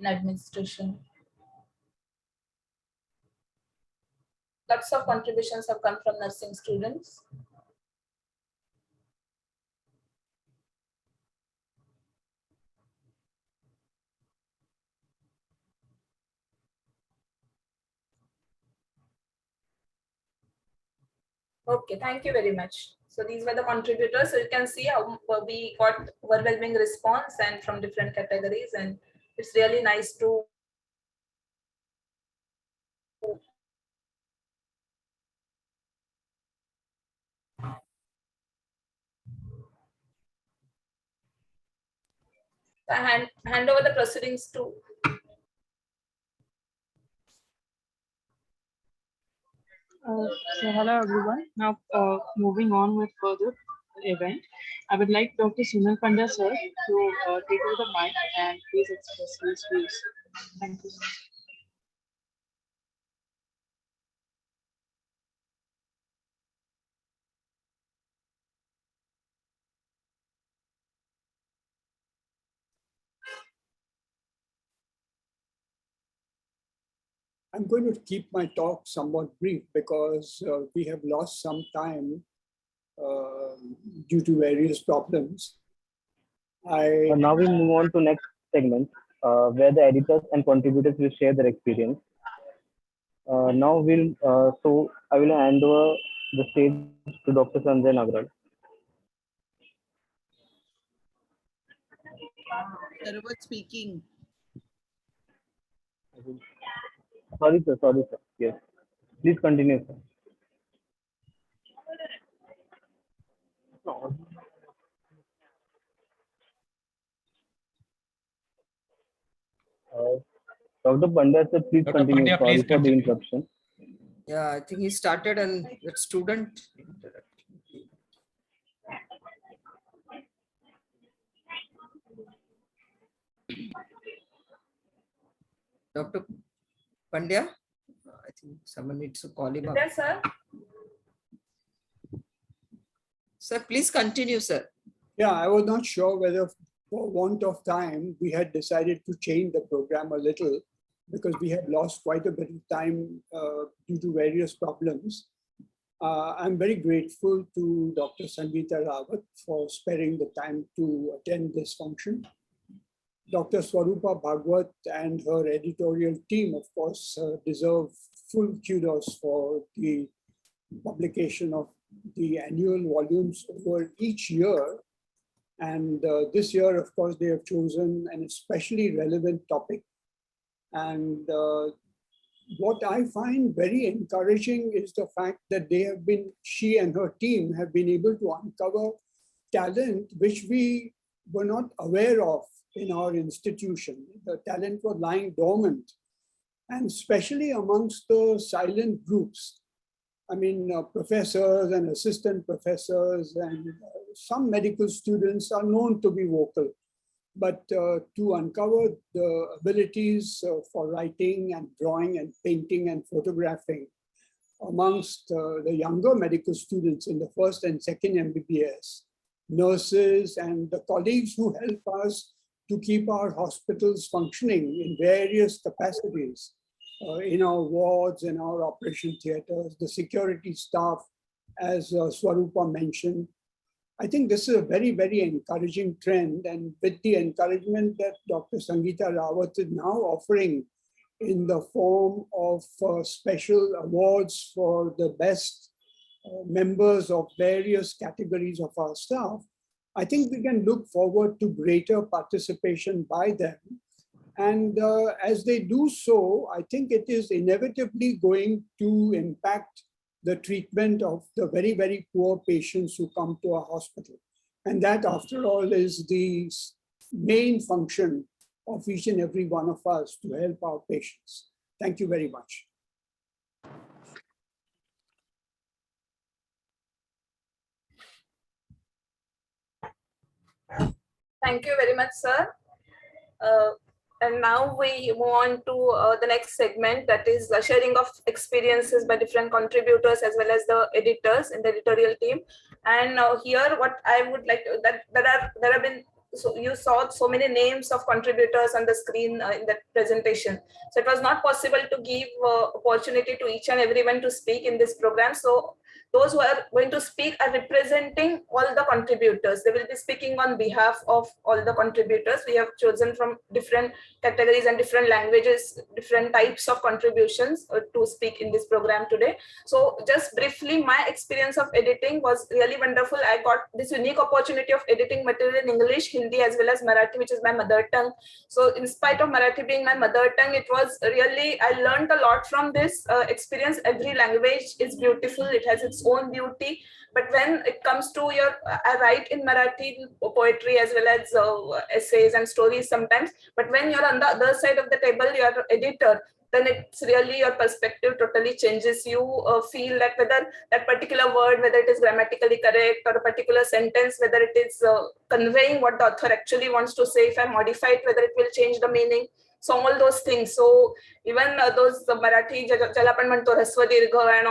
in administration. Lots of contributions have come from nursing students. Okay, thank you very much. So these were the contributors. So you can see how we got overwhelming response and from different categories, and it's really nice to hand over the proceedings to So hello everyone. Now moving on with further event, I would like Dr. Sunil Pandya sir to take over the mic and please express his views. Thank you, sir. I'm going to keep my talk somewhat brief because we have lost some time due to various problems. Now we move on to next segment, where the editors and contributors will share their experience. So I will hand over the stage to Dr. Sanjay Nagral. Sarvat speaking. Sorry, sir. Sorry, sir. Yes. Please continue, sir. Uh, Dr. Pandya, sir, please Dr. continue. Pandya, Sorry please for the continue. interruption. Yeah, I think he started and that student. Dr. Pandya, I think someone needs to call him up. Yes, sir. Sir, please continue, sir. Yeah, I was not sure whether for want of time, we had decided to change the program a little because we had lost quite a bit of time due to various problems. I'm very grateful to Dr. Sangeeta Rawat for sparing the time to attend this function. Dr. Swarupa Bhagwat and her editorial team, of course, deserve full kudos for the publication of the annual volumes over each year. And this year, of course, they have chosen an especially relevant topic. And what I find very encouraging is the fact that she and her team have been able to uncover talent which we were not aware of in our institution. The talent was lying dormant, and especially amongst the silent groups. I mean, professors and assistant professors and some medical students are known to be vocal. But to uncover the abilities for writing and drawing and painting and photographing amongst the younger medical students in the first and second MBBS, nurses and the colleagues who help us to keep our hospitals functioning in various capacities, in our wards, in our operation theaters, the security staff, as Swarupa mentioned. I think this is a very, very encouraging trend, and with the encouragement that Dr. Sangeeta Rawat is now offering in the form of special awards for the best members of various categories of our staff, I think we can look forward to greater participation by them. And as they do so, I think it is inevitably going to impact the treatment of the very, very poor patients who come to our hospital. And that, after all, is the main function of each and every one of us to help our patients. Thank you very much. Thank you very much, sir. And now we move on to the next segment, that is the sharing of experiences by different contributors as well as the editors in the editorial team. And here, what I would like to, that there have been, so you saw so many names of contributors on the screen in that presentation. So it was not possible to give opportunity to each and everyone to speak in this program. So those who are going to speak are representing all the contributors. They will be speaking on behalf of all the contributors. We have chosen from different categories and different languages, different types of contributions to speak in this program today. So just briefly, my experience of editing was really wonderful. I got this unique opportunity of editing material in English, Hindi, as well as Marathi, which is my mother tongue. So in spite of Marathi being my mother tongue, it was really, I learned a lot from this experience. Every language is beautiful. It has its own beauty. But when it comes to I write in Marathi poetry as well as essays and stories sometimes. But when you're on the other side of the table, you're an editor. then it's really your perspective totally changes. You feel that whether that particular word, whether it is grammatically correct, or a particular sentence, whether it is conveying what the author actually wants to say, if I modify it, whether it will change the meaning. So all those things. So even those Marathi, jala apan manto rasva dirgha and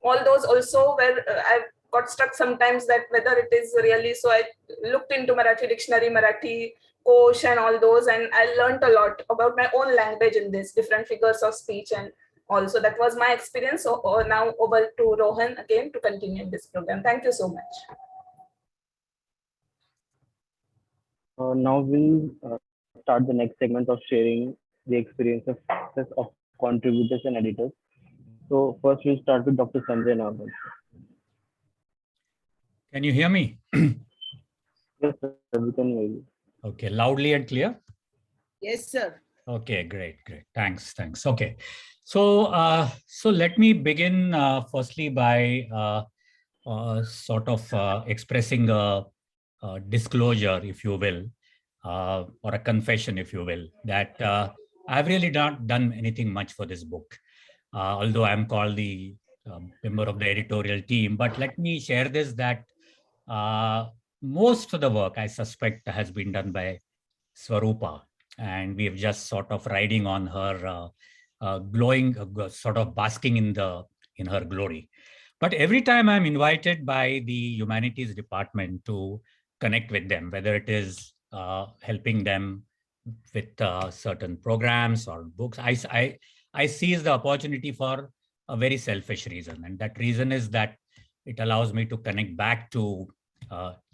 all those also where I've got stuck sometimes that whether it is really. So I looked into Marathi dictionary, Marathi Kosh and all those, and I learned a lot about my own language in this, different figures of speech, and also that was my experience. So now over to Rohan again to continue this program. Thank you so much. Now we'll start the next segment of sharing the experience of success of contributors and editors. So first we'll start with Dr. Sanjay Naval. Can you hear me? Yes, sir, we can hear you. Okay, loudly and clear? Yes, sir. Okay, great. Thanks. Okay, so so let me begin firstly by sort of expressing a disclosure, if you will, or a confession, if you will, that I've really not done anything much for this book, although I'm called the member of the editorial team. But let me share this, that most of the work, I suspect, has been done by Swarupa, and we have just sort of riding on her glowing, sort of basking in her glory. But every time I'm invited by the humanities department to connect with them, whether it is helping them with certain programs or books, I seize the opportunity for a very selfish reason, and that reason is that it allows me to connect back to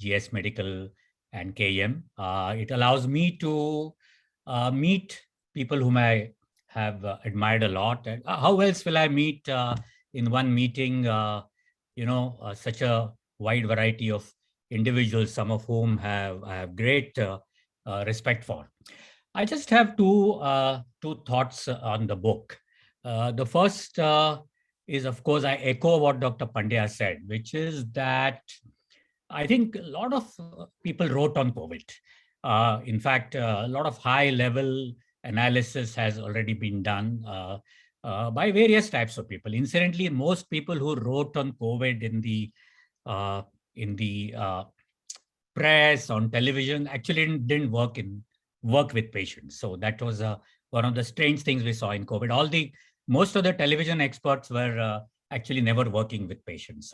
GS Medical and KEM. It allows me to meet people whom I have admired a lot. And how else will I meet in one meeting, such a wide variety of individuals, some of whom I have great respect for. I just have two thoughts on the book. The first is, of course, I echo what Dr. Pandya said, which is that I think a lot of people wrote on COVID. In fact, a lot of high-level analysis has already been done by various types of people. Incidentally, most people who wrote on COVID in the press, on television, actually didn't work with patients. So that was one of the strange things we saw in COVID. Most of the television experts were actually never working with patients.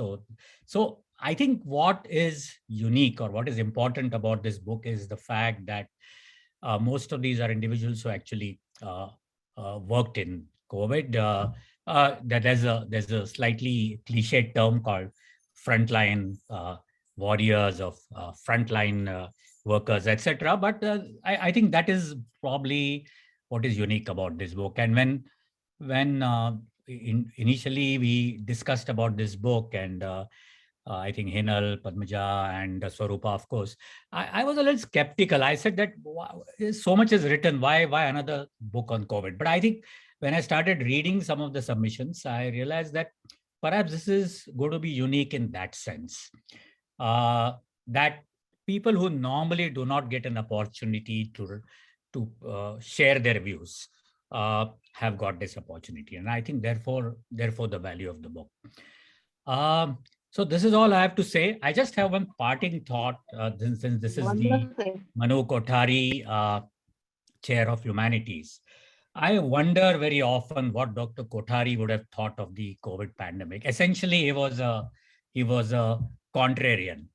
So I think what is unique or what is important about this book is the fact that most of these are individuals who actually worked in COVID. That there's a slightly cliched term called frontline warriors of frontline workers, etc. But I think that is probably what is unique about this book. And when initially we discussed about this book, and I think Hinal, Padmaja, and Swarupa, of course, I was a little skeptical. I said that wow, so much is written, why another book on COVID? But I think when I started reading some of the submissions, I realized that perhaps this is going to be unique in that sense, that people who normally do not get an opportunity to share their views have got this opportunity. And I think therefore the value of the book. So this is all I have to say. I just have one parting thought, since this is the Manu Kothari Chair of Humanities. I wonder very often what Dr. Kothari would have thought of the COVID pandemic. Essentially, he was a contrarian,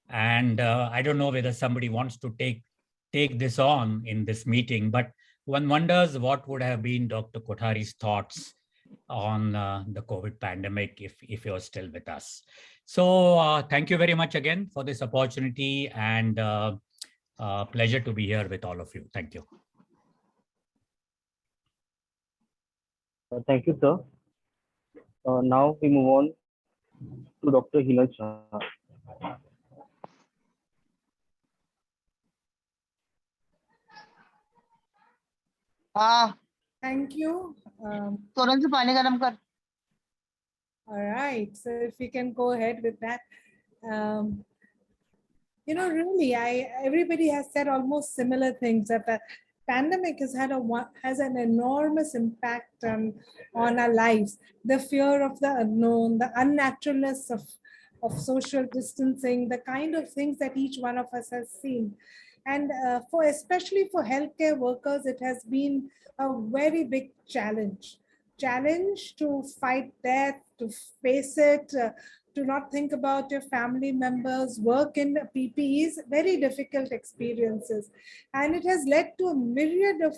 and I don't know whether somebody wants to take this on in this meeting, but one wonders what would have been Dr. Kothari's thoughts on the COVID pandemic if he was still with us. So thank you very much again for this opportunity, and pleasure to be here with all of you. Thank you. Thank you, sir. Now we move on to Dr. Hinal Shah. Thank you. तुरंत से पानी गरम कर. All right, so if we can go ahead with that. Really, everybody has said almost similar things, that pandemic has an enormous impact on our lives. The fear of the unknown, the unnaturalness of social distancing, the kind of things that each one of us has seen. And especially for healthcare workers, it has been a very big challenge to fight death, to face it, to not think about your family members, work in PPEs, very difficult experiences. And it has led to a myriad of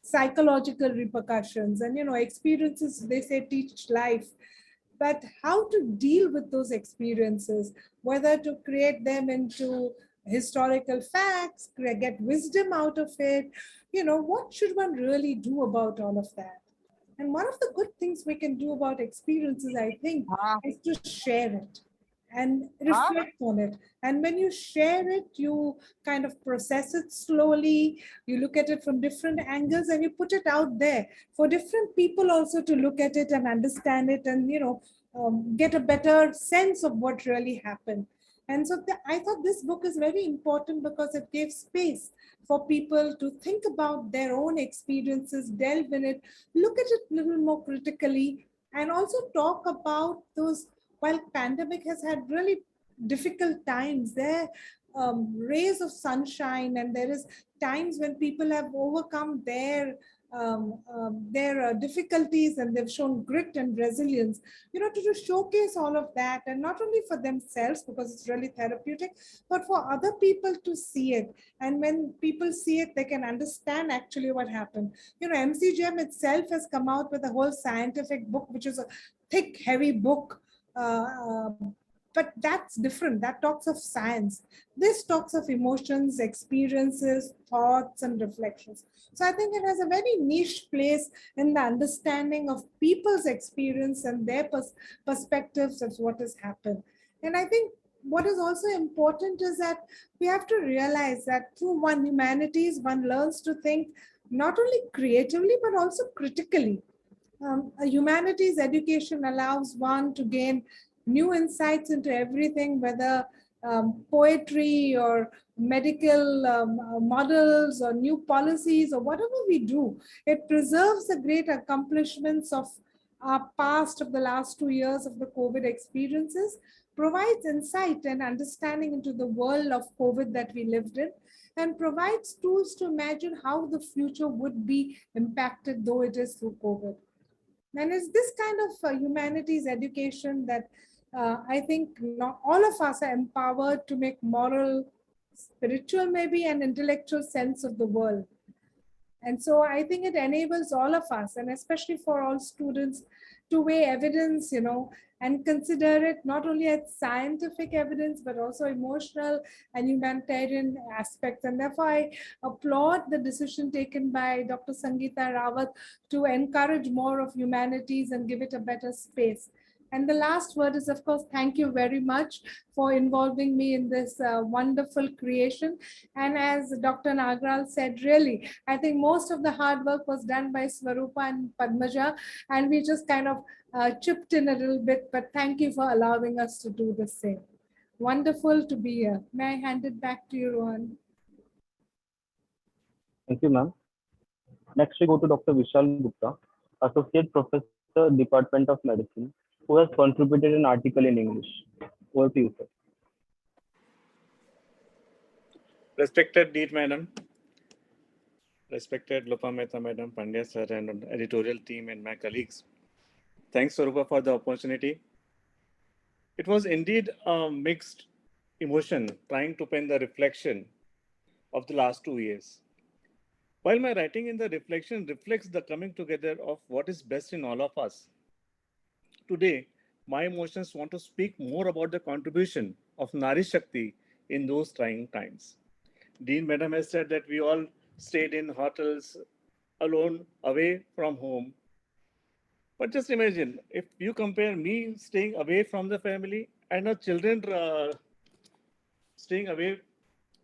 psychological repercussions and, experiences, they say, teach life. But how to deal with those experiences, whether to create them into historical facts, get wisdom out of it, what should one really do about all of that? And one of the good things we can do about experiences, I think, is to share it and reflect on it. And when you share it, you kind of process it slowly, you look at it from different angles, and you put it out there for different people also to look at it and understand it and, get a better sense of what really happened. And so I thought this book is very important because it gives space for people to think about their own experiences, delve in it, look at it a little more critically, and also talk about those. While pandemic has had really difficult times, there are rays of sunshine, and there is times when people have overcome their difficulties, and they've shown grit and resilience, to showcase all of that, and not only for themselves because it's really therapeutic, but for other people to see it. And when people see it, they can understand actually what happened. MCGM itself has come out with a whole scientific book, which is a thick, heavy book. But that's different. That talks of science. This talks of emotions, experiences, thoughts, and reflections. So I think it has a very niche place in the understanding of people's experience and their perspectives of what has happened. And I think what is also important is that we have to realize that through humanities, one learns to think not only creatively, but also critically. A humanities education allows one to gain new insights into everything, whether poetry or medical models or new policies or whatever we do. It preserves the great accomplishments of our past, of the last 2 years of the COVID experiences, provides insight and understanding into the world of COVID that we lived in, and provides tools to imagine how the future would be impacted, though it is through COVID. And it's this kind of humanities education that I think not all of us are empowered to make moral, spiritual, maybe, and intellectual sense of the world. And so I think it enables all of us, and especially for all students, to weigh evidence, and consider it not only as scientific evidence, but also emotional and humanitarian aspects. And therefore, I applaud the decision taken by Dr. Sangeeta Rawat to encourage more of humanities and give it a better space. And the last word is, of course, thank you very much for involving me in this wonderful creation. And as Dr. Nagral said, really, I think most of the hard work was done by Swarupa and Padmaja, and we just kind of chipped in a little bit, but thank you for allowing us to do the same. Wonderful to be here. May I hand it back to you, Rohan? Thank you, ma'am. Next, we go to Dr. Vishal Gupta, Associate Professor, Department of Medicine, who has contributed an article in English. Over to you, sir. Respected Dean Madam, respected Lopa Mehta Madam, Pandya Sir, and editorial team and my colleagues. Thanks, Swarupa, for the opportunity. It was indeed a mixed emotion trying to pen the reflection of the last 2 years. While my writing in the reflection reflects the coming together of what is best in all of us, today, my emotions want to speak more about the contribution of Nari Shakti in those trying times. Dean Madam has said that we all stayed in hotels alone, away from home. But just imagine, if you compare me staying away from the family and our children staying away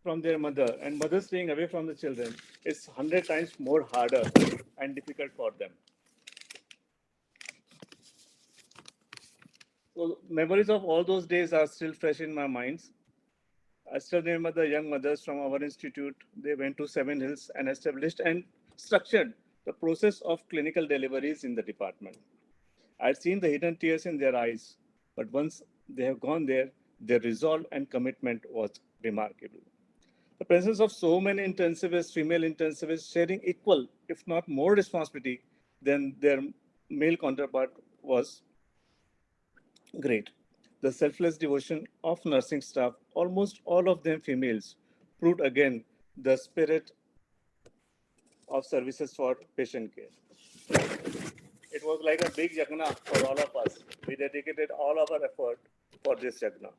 from their mother and mother staying away from the children, it's 100 times more harder and difficult for them. So memories of all those days are still fresh in my minds. I still remember the young mothers from our institute. They went to Seven Hills and established and structured the process of clinical deliveries in the department. I'd seen the hidden tears in their eyes, but once they have gone there, their resolve and commitment was remarkable. The presence of so many intensivists, female intensivists, sharing equal, if not more responsibility than their male counterpart was great. The selfless devotion of nursing staff, almost all of them females, proved again the spirit of services for patient care. It was like a big yagna for all of us. We dedicated all our effort for this yagna.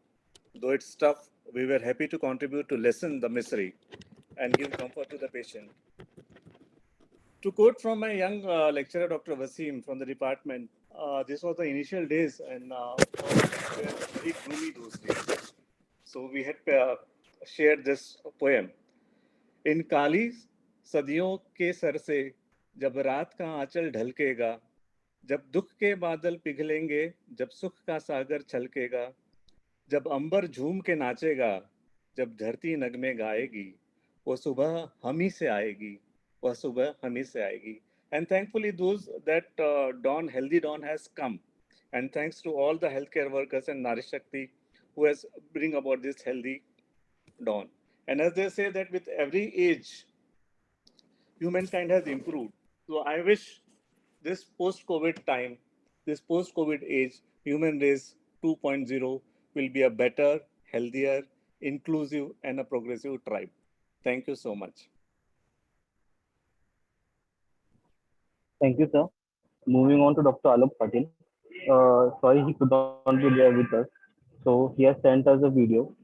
Though it's tough, we were happy to contribute to lessen the misery and give comfort to the patient. To quote from my young lecturer, Dr. Wasim from the department, this was the initial days and we were very gloomy those days. So we had shared this poem. इन काली सदियों के sir से जब रात का आंचल ढलकेगा, जब दुख के बादल पिघलेंगे, जब सुख का सागर छलकेगा, जब अंबर झूम के नाचेगा, जब धरती नगमे गाएगी, वो सुबह हम ही से आएगी, वह सुबह हम ही से आएगी. And thankfully, those that dawn, healthy dawn has come. And thanks to all the healthcare workers and Nari Shakti who has bring about this healthy dawn. And as they say that with every age, humankind has improved. So I wish this post-COVID time, this post-COVID age, human race 2.0 will be a better, healthier, inclusive, and a progressive tribe. Thank you so much. Thank you, sir. Moving on to Dr. Alok Patil. Sorry, he could not be there with us. So he has sent us a video.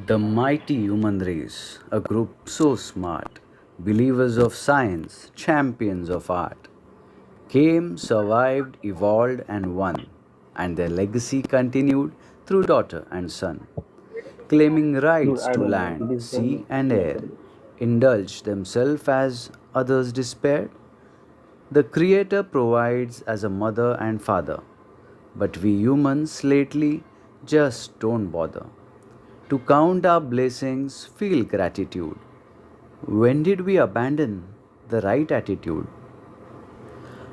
The mighty human race, a group so smart, believers of science, champions of art, came, survived, evolved, and won, and their legacy continued through daughter and son, claiming Dude, rights I to don't know. land, It is sea, and yeah, air, indulged themselves as others despaired. The Creator provides as a mother and father, but we humans lately just don't bother to count our blessings, feel gratitude. When did we abandon the right attitude?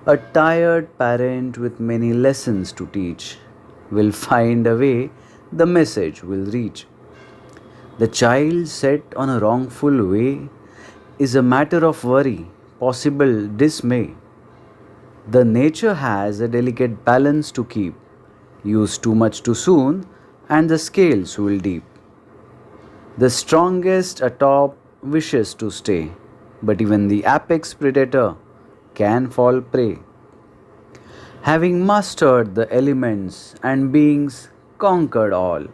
A tired parent with many lessons to teach will find a way the message will reach. The child set on a wrongful way is a matter of worry, possible dismay. The nature has a delicate balance to keep. Use too much too soon, and the scales will deep. The strongest atop wishes to stay, but even the apex predator can fall prey. Having mastered the elements and beings conquered all,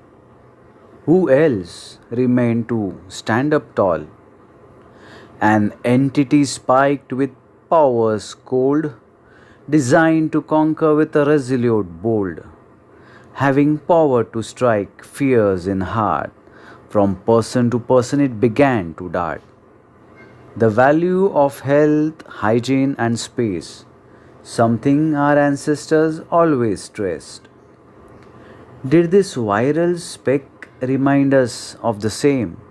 who else remained to stand up tall? An entity spiked with powers cold, designed to conquer with a resolute bold, having power to strike fears in heart. From person to person it began to dart. The value of health, hygiene, and space, something our ancestors always stressed. Did this viral speck remind us of the same?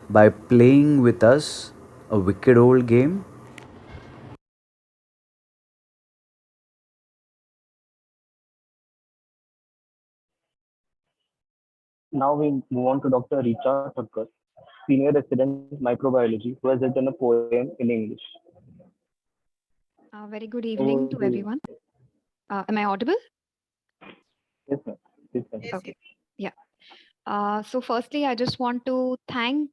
By playing with us a wicked old game? Now we move on to Dr. Richa Thakkar, Senior Resident Microbiology, who has written a poem in English. Very good Over evening to to you. everyone. Am I audible? Yes, ma'am. Please continue. Okay. Yeah. So firstly, I just want to thank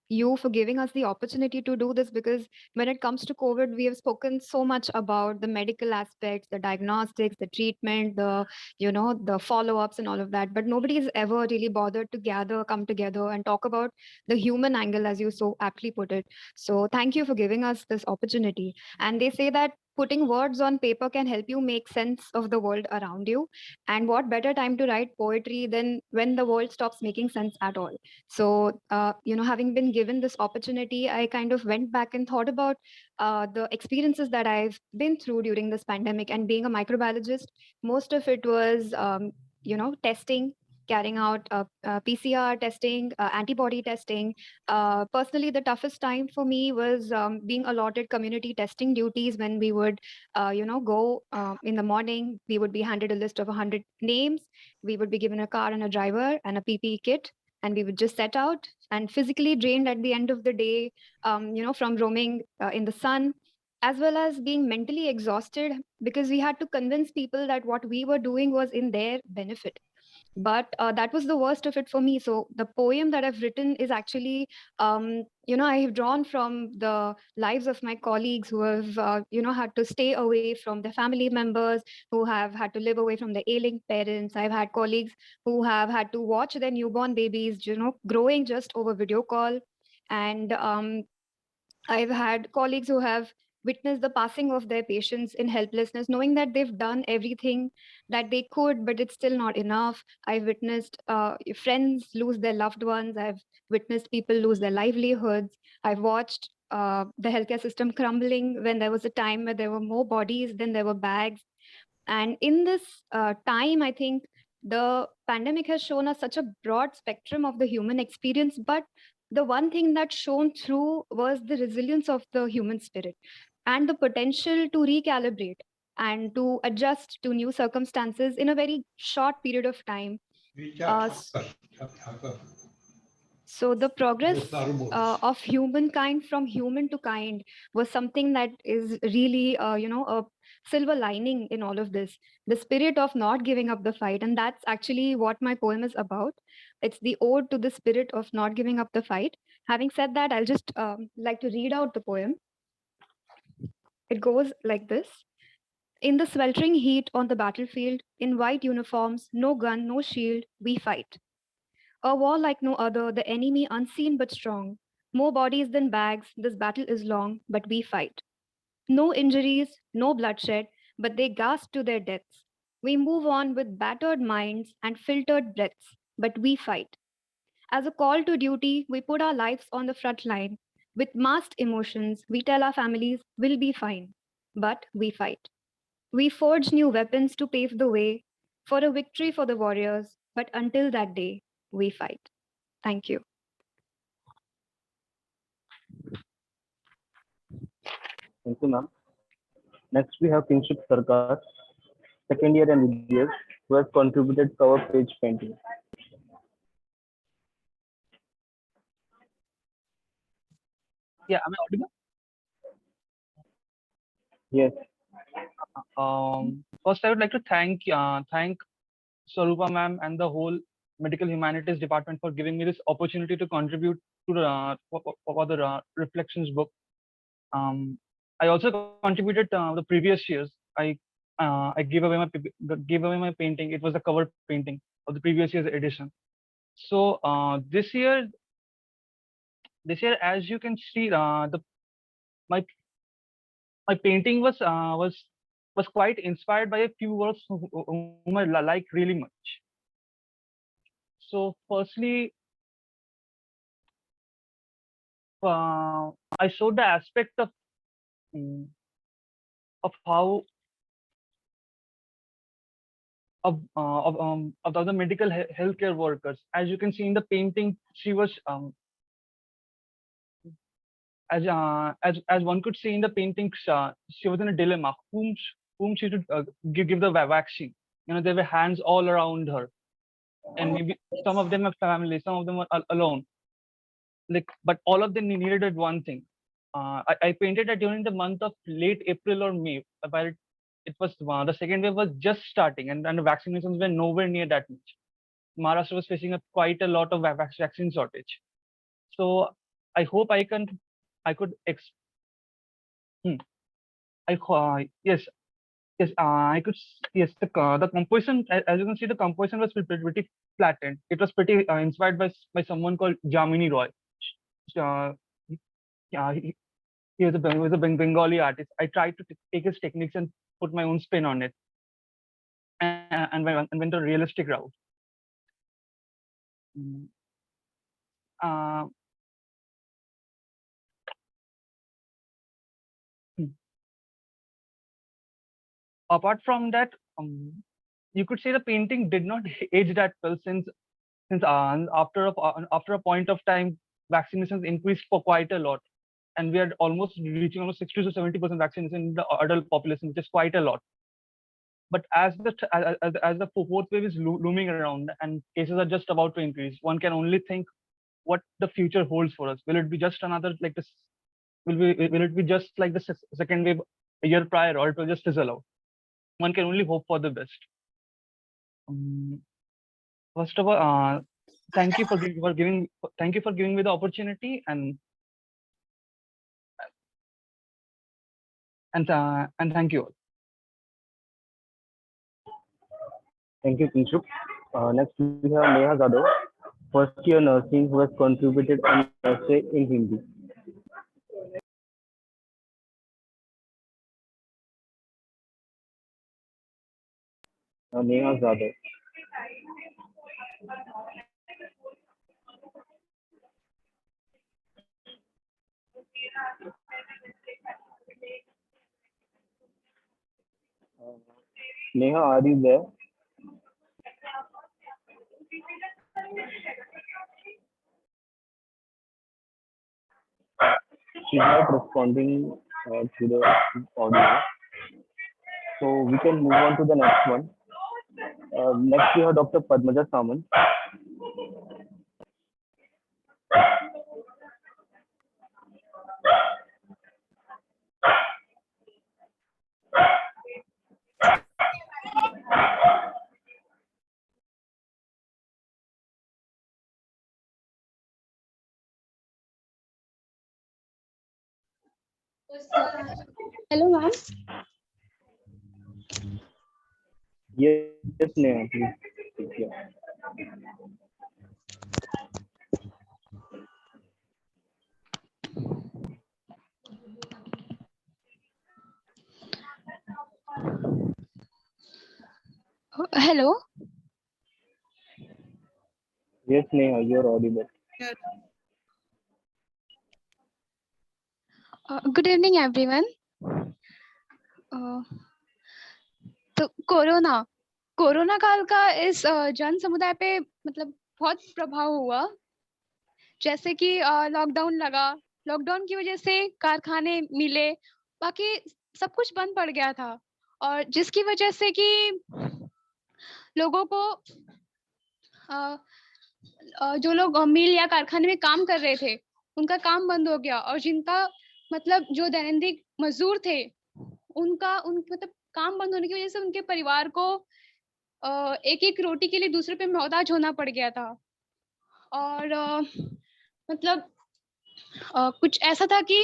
you for giving us the opportunity to do this, because when it comes to COVID, we have spoken so much about the medical aspects, the diagnostics, the treatment, the follow-ups and all of that. But nobody has ever really bothered to come together and talk about the human angle, as you so aptly put it. So thank you for giving us this opportunity. And they say that putting words on paper can help you make sense of the world around you. And what better time to write poetry than when the world stops making sense at all? So, having been given this opportunity, I kind of went back and thought about the experiences that I've been through during this pandemic. And being a microbiologist, most of it was, testing, carrying out PCR testing, antibody testing. Personally, the toughest time for me was being allotted community testing duties when we would, go in the morning. We would be handed a list of 100 names. We would be given a car and a driver and a PPE kit, and we would just set out and physically drained at the end of the day, from roaming in the sun, as well as being mentally exhausted because we had to convince people that what we were doing was in their benefit. But that was the worst of it for me. So the poem that I've written is actually, I have drawn from the lives of my colleagues who have, had to stay away from their family members, who have had to live away from their ailing parents. I've had colleagues who have had to watch their newborn babies, growing just over video call. And I've had colleagues who have witnessed the passing of their patients in helplessness, knowing that they've done everything that they could, but it's still not enough. I've witnessed friends lose their loved ones. I've witnessed people lose their livelihoods. I've watched the healthcare system crumbling when there was a time where there were more bodies than there were bags. And in this time, I think the pandemic has shown us such a broad spectrum of the human experience. But the one thing that shone through was the resilience of the human spirit and the potential to recalibrate and to adjust to new circumstances in a very short period of time. So the progress of humankind from human to kind was something that is really, a silver lining in all of this. The spirit of not giving up the fight, and that's actually what my poem is about. It's the ode to the spirit of not giving up the fight. Having said that, I'll just like to read out the poem. It goes like this. In the sweltering heat on the battlefield, in white uniforms, no gun, no shield, we fight. A war like no other, the enemy unseen but strong. More bodies than bags, this battle is long, but we fight. No injuries, no bloodshed, but they gasp to their deaths. We move on with battered minds and filtered breaths, but we fight. As a call to duty, we put our lives on the front line. With masked emotions, we tell our families, we'll be fine. But we fight. We forge new weapons to pave the way for a victory for the warriors, but until that day, we fight. Thank you. Thank you, ma'am. Next, we have Kingship Sarkar, second year MBBS, who has contributed cover page painting. Yeah, am I audible? Yes. First, I would like to thank Swarupa ma'am and the whole Medical Humanities Department for giving me this opportunity to contribute to the for the Reflections book. I also contributed the previous years. I gave away my painting. It was a cover painting of the previous year's edition. So this year, as you can see, my painting was quite inspired by a few works whom I like really much. So firstly, I showed the aspect of how of the medical healthcare workers. As you can see in the painting, she was as one could see in the painting, she was in a dilemma. Whom she should give the vaccine. There were hands all around her, and maybe some of them have family, some of them were alone. But all of them needed one thing. I painted it during the month of late April or May, while it was the second wave was just starting, and the vaccinations were nowhere near that much. Maharashtra was facing quite a lot of vaccine shortage. So I hope I could yes, I could. Yes, the composition, as you can see, the composition was pretty flattened. It was pretty inspired by someone called Jamini Roy. Uh, he was a Bengali artist. I tried to take his techniques and put my own spin on it, and went a realistic route. Uh, Apart from that, you could say the painting did not age that well since after a point of time, vaccinations increased for quite a lot, and we are almost reaching almost 60 to 70% vaccination in the adult population, which is quite a lot. But as the fourth wave is looming around and cases are just about to increase, one can only think what the future holds for us. Will it be just another like this? Will it be just like the second wave a year prior, or it will just fizzle out? One can only hope for the best. First of all, thank you for giving me the opportunity, and thank you all. Thank you, Kinshuk. Next, we have Neha Zadav, first year nursing, who has contributed an essay in Hindi. Neha Zadav. Neha, are you there? She's not responding to the audio. So we can move on to the next one. Next, we have Dr. Padmaja Samant. Hello, ma'am. Yes, Neha, please. Yeah. Hello. Yes, Neha, you're audible. Good evening, everyone. तो corona काल का इस जन समुदाय पे मतलब बहुत प्रभाव हुआ, जैसे कि लॉकडाउन लगा। लॉकडाउन की वजह से कारखाने, मिले, बाकी सब कुछ बंद पड़ गया था, और जिसकी वजह से कि लोगों को जो लोग मिल या कारखाने में काम कर रहे थे, उनका काम बंद हो गया, और जिनका मतलब जो दैनिक मजदूर थे, उनका मतलब काम बंद होने की वजह से उनके परिवार को एक एक रोटी के लिए दूसरे पे मोहताज होना पड़ गया था। और मतलब कुछ ऐसा था कि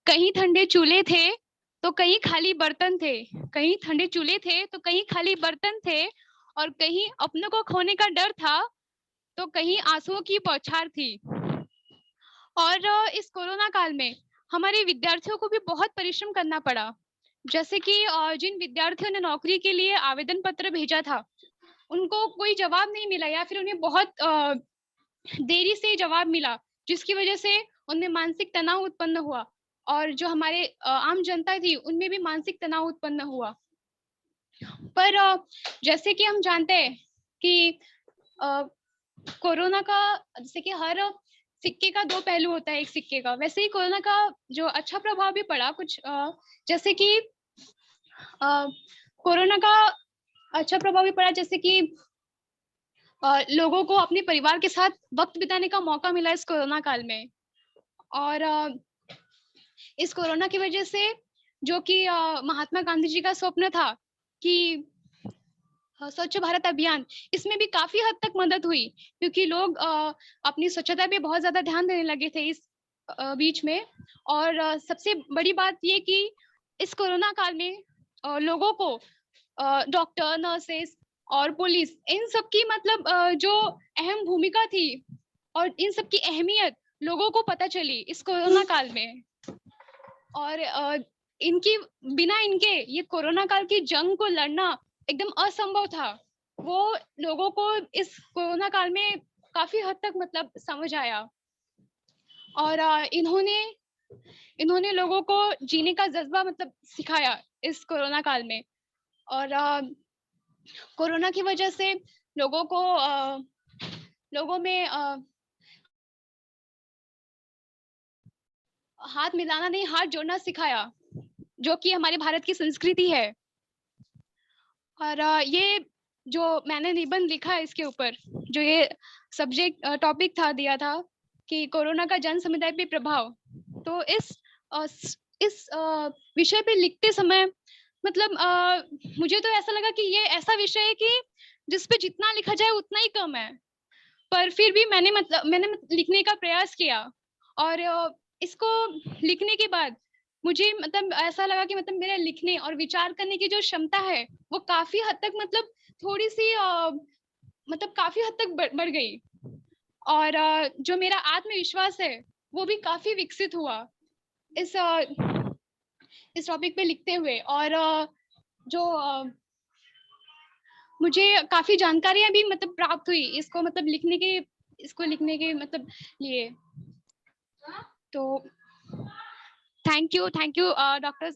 कहीं ठंडे चूल्हे थे तो कहीं खाली बर्तन थे, कहीं ठंडे चूल्हे थे तो कहीं खाली बर्तन थे, और कहीं अपनों को खोने का डर था तो कहीं आंसुओं की बौछार थी। और इस कोरोना काल में हमारे विद्यार्थियों को भी बहुत परिश्रम करना पड़ा, जैसे कि जिन विद्यार्थियों ने नौकरी के लिए आवेदन पत्र भेजा था, उनको कोई जवाब नहीं मिला, या फिर उन्हें बहुत देरी से जवाब मिला, जिसकी वजह से उनमें मानसिक तनाव उत्पन्न हुआ, और जो हमारे आम जनता थी उनमें भी मानसिक तनाव उत्पन्न हुआ। पर जैसे कि हम जानते हैं कि कोरोना का जैसे कि हर सिक्के का दो पहलू होता है एक सिक्के का, वैसे ही कोरोना का जो अच्छा प्रभाव भी पड़ा कुछ, जैसे कि कोरोना का अच्छा प्रभाव भी पड़ा, जैसे कि लोगों को अपने परिवार के साथ वक्त बिताने का मौका मिला इस कोरोना काल में। और इस कोरोना की वजह से जो कि महात्मा गांधी जी का स्वप्न था कि स्वच्छ भारत अभियान, इसमें भी काफी हद तक मदद हुई, क्योंकि लोग अपनी स्वच्छता पे बहुत ज्यादा ध्यान देने लगे थे इस बीच में। और सबसे बड़ी बात ये कि इस कोरोना काल में लोगों को डॉक्टर, नर्सेस और पुलिस, इन सब की मतलब जो अहम भूमिका थी और इन सब की अहमियत लोगों को पता चली इस कोरोना काल में। और इनकी बिना इनके ये कोरोना काल की जंग को लड़ना एकदम असंभव था। वो लोगों को इस कोरोना काल में काफी हद तक मतलब समझ आया और इन्होंने लोगों को जीने का जज्बा मतलब सिखाया इस कोरोना काल में। और कोरोना की वजह से लोगों को लोगों में हाथ मिलाना नहीं, हाथ जोड़ना सिखाया, जो कि हमारे भारत की संस्कृति है। और ये जो मैंने निबंध लिखा है इसके ऊपर, जो ये सब्जेक्ट टॉपिक था दिया था कि कोरोना का जन समुदाय पे प्रभाव, तो इस विषय पे लिखते समय मतलब मुझे तो ऐसा लगा कि ये ऐसा विषय है कि जिस पे जितना लिखा जाए उतना ही कम है, पर फिर भी मैंने लिखने का प्रयास किया। और इसको लिखने के बाद मुझे मतलब ऐसा लगा कि मतलब मेरे लिखने और विचार करने की जो क्षमता है वो काफी हद तक मतलब थोड़ी सी मतलब काफी हद तक बढ़ गई। और जो मेरा आत्मविश्वास है वो भी काफी विकसित हुआ इस टॉपिक पे लिखते हुए। और जो मुझे काफी जानकारियां भी मतलब प्राप्त हुई इसको लिखने के मतलब लिए। तो thank you doctor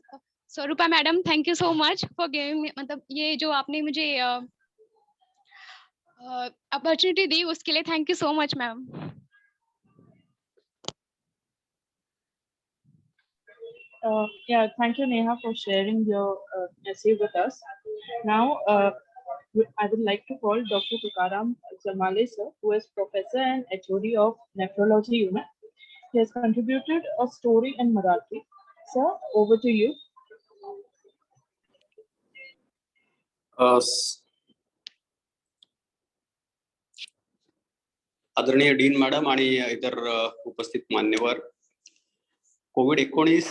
Swarupa madam, thank you so much for giving me, मतलब ये जो आपने मुझे अपॉर्चुनिटी दी उसके लिए thank you so much ma'am. Yeah, thank you, Neha, for sharing your essay with us. Now, I would like to call Dr. Tukaram Jamale, sir, who is Professor and HOD of Nephrology Unit. He has contributed a story in Marathi. Sir, over to you. आदरणीय dean madam आणि इतर उपस्थित मान्यवर, कोविड-19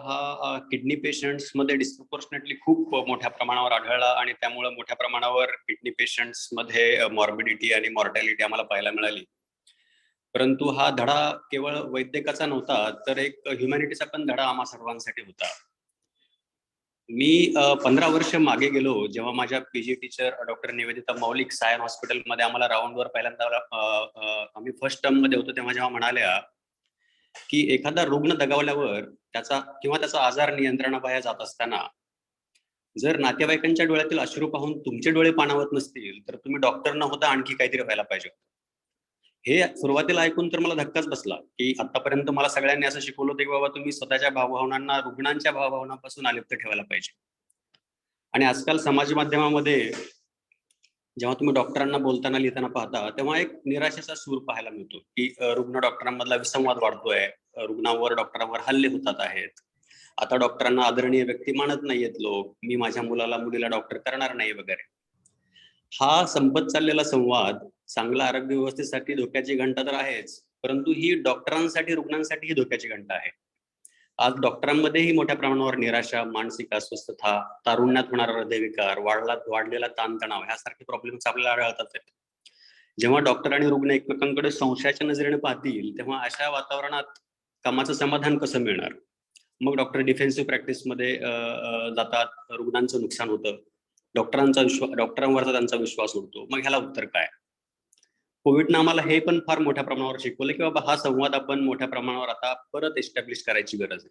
हा kidney patients मध्ये disproportionately खूप मोठ्या प्रमाणावर आढळला आणि त्यामुळे मोठ्या प्रमाणावर किडनी पेशंट्स मध्ये मॉर्बिडिटी आणि मॉर्टॅलिटी आम्हाला पाहायला मिळाली. परंतु हा धडा केवळ वैद्यकाचा नव्हता, तर एक ह्युमॅनिटीचा पण धडा आम्हा सर्वांसाठी होता. मी 15 वर्ष मागे गेलो, जेव्हा माझ्या पीजी टीचर डॉक्टर निवेदिता मौलिक सायन हॉस्पिटलमध्ये आम्हाला राऊंडवर पहिल्यांदा आम्ही फर्स्ट टर्म मध्ये होतो, तेव्हा जेव्हा म्हणाल्या की एखादा रुग्ण दगावल्यावर त्याचा आजार नियंत्रणाबाहेर जात असताना जर नातेवाईकांच्या डोळ्यातील अश्रू पाहून तुमचे डोळे पाणावत नसतील तर तुम्ही डॉक्टर न होता आणखी काहीतरी व्हायला पाहिजे. हे सुरुवातीला ऐकून तर मला धक्काच बसला की आतापर्यंत मला सगळ्यांनी असं शिकवलं होतं की बाबा तुम्ही स्वतःच्या भावभावनांना रुग्णांच्या भावभावनांपासून अलिप्त ठेवायला पाहिजे. आणि आजकाल समाज माध्यमामध्ये जेव्हा तुम्ही डॉक्टरांना बोलताना लिहिताना पाहता तेव्हा एक निराशेचा सूर पाहायला मिळतो की रुग्ण डॉक्टरांमधला विसंवाद वाढतोय, रुग्णांवर डॉक्टरांवर हल्ले होतात आहेत, आता डॉक्टरांना आदरणीय व्यक्ती मानत नाहीयेत लोक, मी माझ्या मुलीला डॉक्टर करणार नाही वगैरे. हा संपत चाललेला संवाद चांगला आरोग्य व्यवस्थेसाठी धोक्याची घंटा तर आहेच, परंतु ही डॉक्टरांसाठी रुग्णांसाठी ही धोक्याची घंटा आहे. आज डॉक्टरांमध्येही मोठ्या प्रमाणावर निराशा, मानसिक अस्वस्थता, तारुण्यात होणारा हृदयविकार, वाढलेला ताणतणाव ह्यासारखे प्रॉब्लेम्स आपल्याला आढळतात आहेत. जेव्हा डॉक्टर आणि रुग्ण एकमेकांकडे संशयाच्या नजरेने पाहतील तेव्हा अशा वातावरणात कामाचं समाधान कसं मिळणार? मग डॉक्टर डिफेन्सिव्ह प्रॅक्टिसमध्ये जातात, रुग्णांचं नुकसान होतं, डॉक्टरांवरचा त्यांचा विश्वास उडतो. मग ह्याला उत्तर काय? कोविडनं आम्हाला हे पण फार मोठ्या प्रमाणावर शिकवलं की बाबा हा संवाद आपण मोठ्या प्रमाणावर आता परत एस्टॅब्लिश करायची गरज आहे.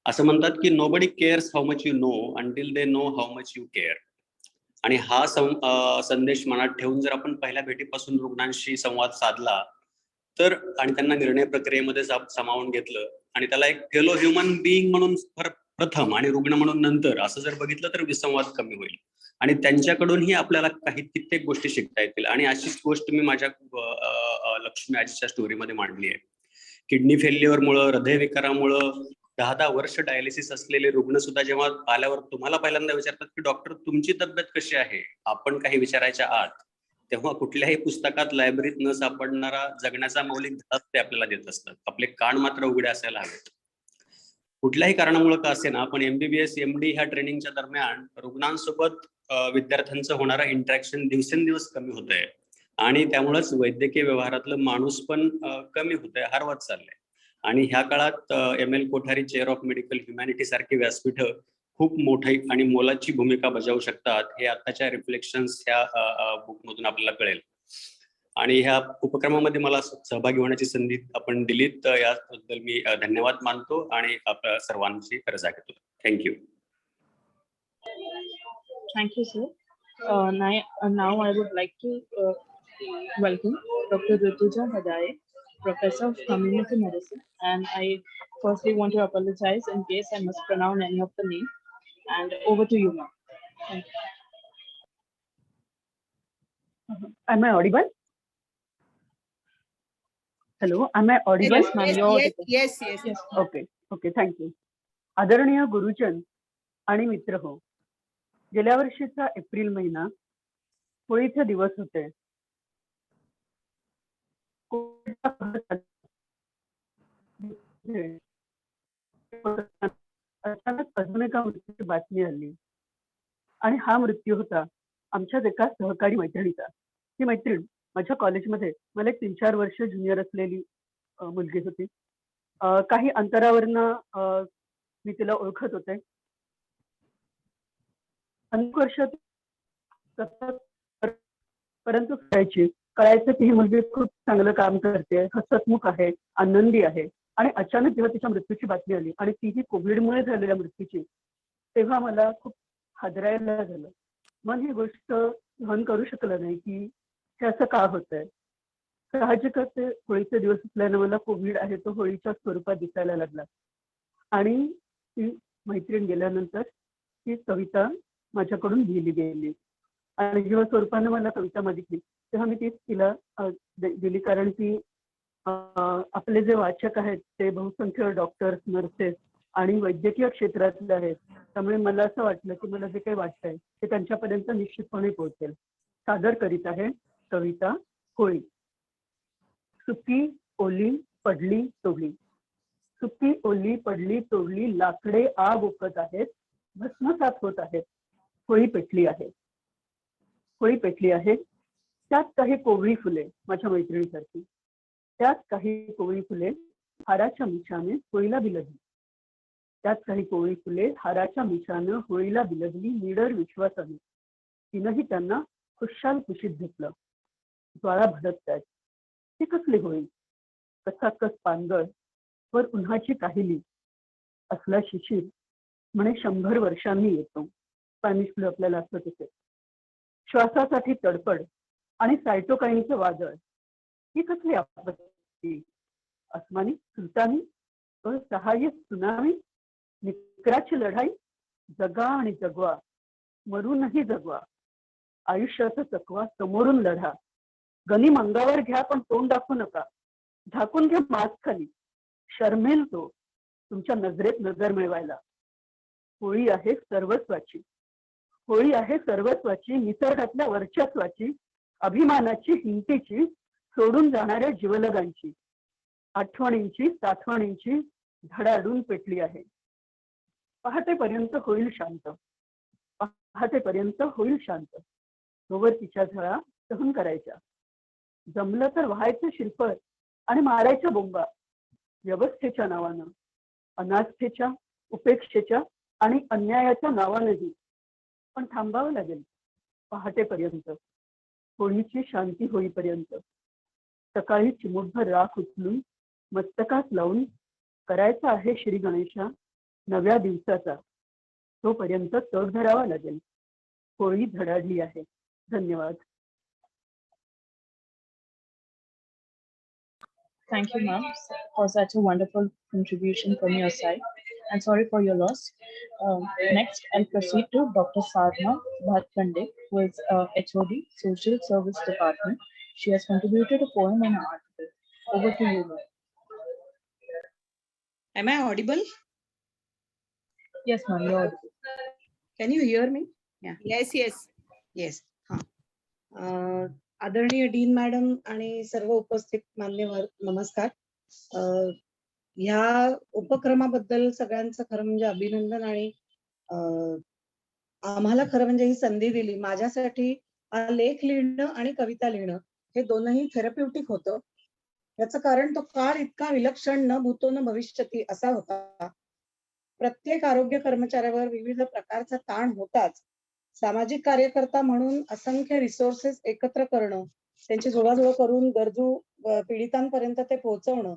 असं म्हणतात की nobody CARES how much you know until they know how much you care. आणि हा संदेश मनात ठेवून जर आपण पहिल्या भेटीपासून रुग्णांशी संवाद साधला तर आणि त्यांना निर्णय प्रक्रियेमध्ये सामावून घेतलं आणि त्याला एक फेलो ह्युमन बिईंग म्हणून प्रथम आणि रुग्ण म्हणून नंतर असं जर बघितलं तर विसंवाद कमी होईल आणि त्यांच्याकडूनही आपल्याला कित्येक गोष्टी शिकता येतील. आणि अशीच गोष्ट मी माझ्या लक्ष्मी आजीच्या स्टोरीमध्ये मांडली आहे. किडनी फेल्युअरमुळं, हृदयविकारामुळं 10 वर्ष डायलिसिस असलेले रुग्ण सुद्धा जेव्हा आल्यावर तुम्हाला पहिल्यांदा विचारतात की डॉक्टर तुमची तब्येत कशी आहे, आपण काही विचारायच्या आत, तेव्हा कुठल्याही पुस्तकात लायब्ररीत न सापडणारा जगण्याचा मौलिक धडा ते आपल्याला देत असतात. आपले कान मात्र उघडे असायला हवेत. कुठल्याही कारणामुळे का असे ना, पण MBBS MD ह्या ट्रेनिंगच्या दरम्यान रुग्णांसोबत विद्यार्थ्यांचं होणारं इंटरॅक्शन दिवसेंदिवस कमी होत आहे आणि त्यामुळेच वैद्यकीय व्यवहारातलं माणूस पण कमी होत आहे, हरवत चाललंय. आणि ह्या काळात M.L. Kothari chair of medical humanity सारखी व्यासपीठ खूप मोठी आणि मोलाची भूमिका बजावू शकतात हे आताच्या रिफ्लेक्शन्स ह्या बुकमधून आपल्याला कळेल. आणि ह्या उपक्रमामध्ये मला सहभागी होण्याची संधी आपण दिलीत याबद्दल मी धन्यवाद मानतो आणि आपल्या सर्वांची रजा घेतो. Thank you. Thank you, sir. Now I would like to welcome Dr. Rituja Hadaye, Professor of Community Medicine, and I firstly want to apologize in case I mispronounce any of the name. And over to you, ma'am. Thank you. Am I audible? Hello, am I audible? Yes, ma'am. You're audible. Yes. Okay, thank you. आदरणीय गुरुजन आणि मित्र हो, गेल्या वर्षीचा April महिना होळीचे दिवस होते. अचानक अजून एका मृत्यूची बातमी आली आणि हा मृत्यू होता आमच्याच एका सहकारी मैत्रिणीचा. ही मैत्रीण माझ्या कॉलेजमध्ये मला एक 3-4 वर्ष ज्युनियर असलेली मुलगी होती. काही अंतरावरनं मी तिला ओळखत होते. अनेक वर्ष परंतु कळायचं की ही मुलगी खूप चांगलं काम करते, हसतमुख आहे, आनंदी आहे. आणि अचानक जेव्हा तिच्या मृत्यूची बातमी आली आणि तीही कोविडमुळे झालेल्या मृत्यूची, तेव्हा मला खूप हादरायला झालं. मन ही गोष्ट सहन करू शकलं नाही की हे असं का होतंय. साहजिकच ते होळीचे दिवस असल्यानं मला कोविड आहे तो होळीच्या स्वरूपात दिसायला लागला. आणि ती मैत्रीण गेल्यानंतर ती कविता माझ्याकडून लिहिली गेली आणि जेव्हा स्वरूपानं मला कविता मागितली तेव्हा मी तीच तिला दिली. कारण की आपले जे वाचक आहेत ते बहुसंख्य डॉक्टर्स, नर्सेस आणि वैद्यकीय क्षेत्रातले आहेत. त्यामुळे मला असं वाटलं की मला जे काही वाटतंय ते त्यांच्यापर्यंत निश्चितपणे पोहोचेल. सादर करीत आहे कविता होळी. सुकी ओली पडली तोडली, सुकी ओली पडली तोडली, लाकडे आग ओकत आहेत, भस्मसात होत आहेत. होळी पेटली आहे, होळी पेटली आहे. त्यात काही कोवळी फुले माझ्या मैत्रिणीसारखी, त्यात काही कोवळी फुले हाराच्या मिशाने होळीला बिलगली, त्यात काही कोवळी फुले हाराच्या मिशानं होळीला बिलगली. निडर विश्वासाने तिनंही त्यांना खुशाल खुशीत घेतलं. ज्वाळा भडकतायत. ती कसली होळी, कसा कस पानगळ वर उन्हाची काहिली, असला शिशिर म्हणे 100 वर्षांनी येतो. स्पॅनिश फ्लू आपल्याला असत होते. श्वासासाठी तडफड आणि सायटोकाईनचं वादळ, ही कसली आपत्ती, अस्मानी सुलतानी असहाय्य सुनामी, निकराची लढाई, जगा आणि जगवा, मरूनही जगवा, आयुष्याचा चकवा समोरून लढा. गनिम अंगावर घ्या पण तोंड दाखवू नका, झाकून घ्या मास्क खाली, शर्मेल तो तुमच्या नजरेत नजर मिळवायला. होळी आहे सर्वस्वाची, होळी आहे सर्वस्वाची, निसर्गातल्या वर्चस्वाची, अभिमानाची, हिमतीची, सोडून जाणाऱ्या जीवलगांची. आठवणींची साठवणींची धडाडून पेटली आहे. पहाटेपर्यंत होईल शांत, पहाटेपर्यंत होईल शांत. तोवर तिच्या झळा सहन करायच्या. जमलं तर व्हायचं शिरपळ आणि मारायच्या बोंबा. व्यवस्थेच्या नावानं, अनास्थेच्या, उपेक्षेच्या आणि अन्यायाच्या नावानंही. पण थांबावं लागेल पहाटेपर्यंत, होळीची शांती होईपर्यंत. सकाळी चिमुटभर राख उचलून मस्तकात लावून करायचा आहे श्री गणेशा नव्या दिवसाचा. तोपर्यंत तग धरावा लागेल. होळी धडाडली आहे. धन्यवाद. Thank you, ma'am, for such a wonderful contribution from your side. And sorry for your loss. Next, I'll proceed to Dr. Sadhna Bhatkande, who is HOD, Social Service Department. She has contributed a poem and an article. Over to you, ma'am. Am I audible? Yes, ma'am, you're audible. Can you hear me? Yeah. Yes. आदरणीय dean madam आणि सर्व उपस्थित मान्यवर नमस्कार. ह्या उपक्रमाबद्दल सगळ्यांचं खरं म्हणजे अभिनंदन. आणि आम्हाला खरं म्हणजे ही संधी दिली. माझ्यासाठी लेख लिहिणं आणि कविता लिहिणं हे दोनही थेरप्युटिक होतं. याचं कारण तो काळ इतका विलक्षण न भूतो न भविष्यती असा होता. प्रत्येक आरोग्य कर्मचाऱ्यावर विविध प्रकारचा ताण होताच. सामाजिक कार्यकर्ता म्हणून असंख्य रिसोर्सेस एकत्र करणं, त्यांची जुळवाजुळव करून गरजू पीडितांपर्यंत ते पोहोचवणं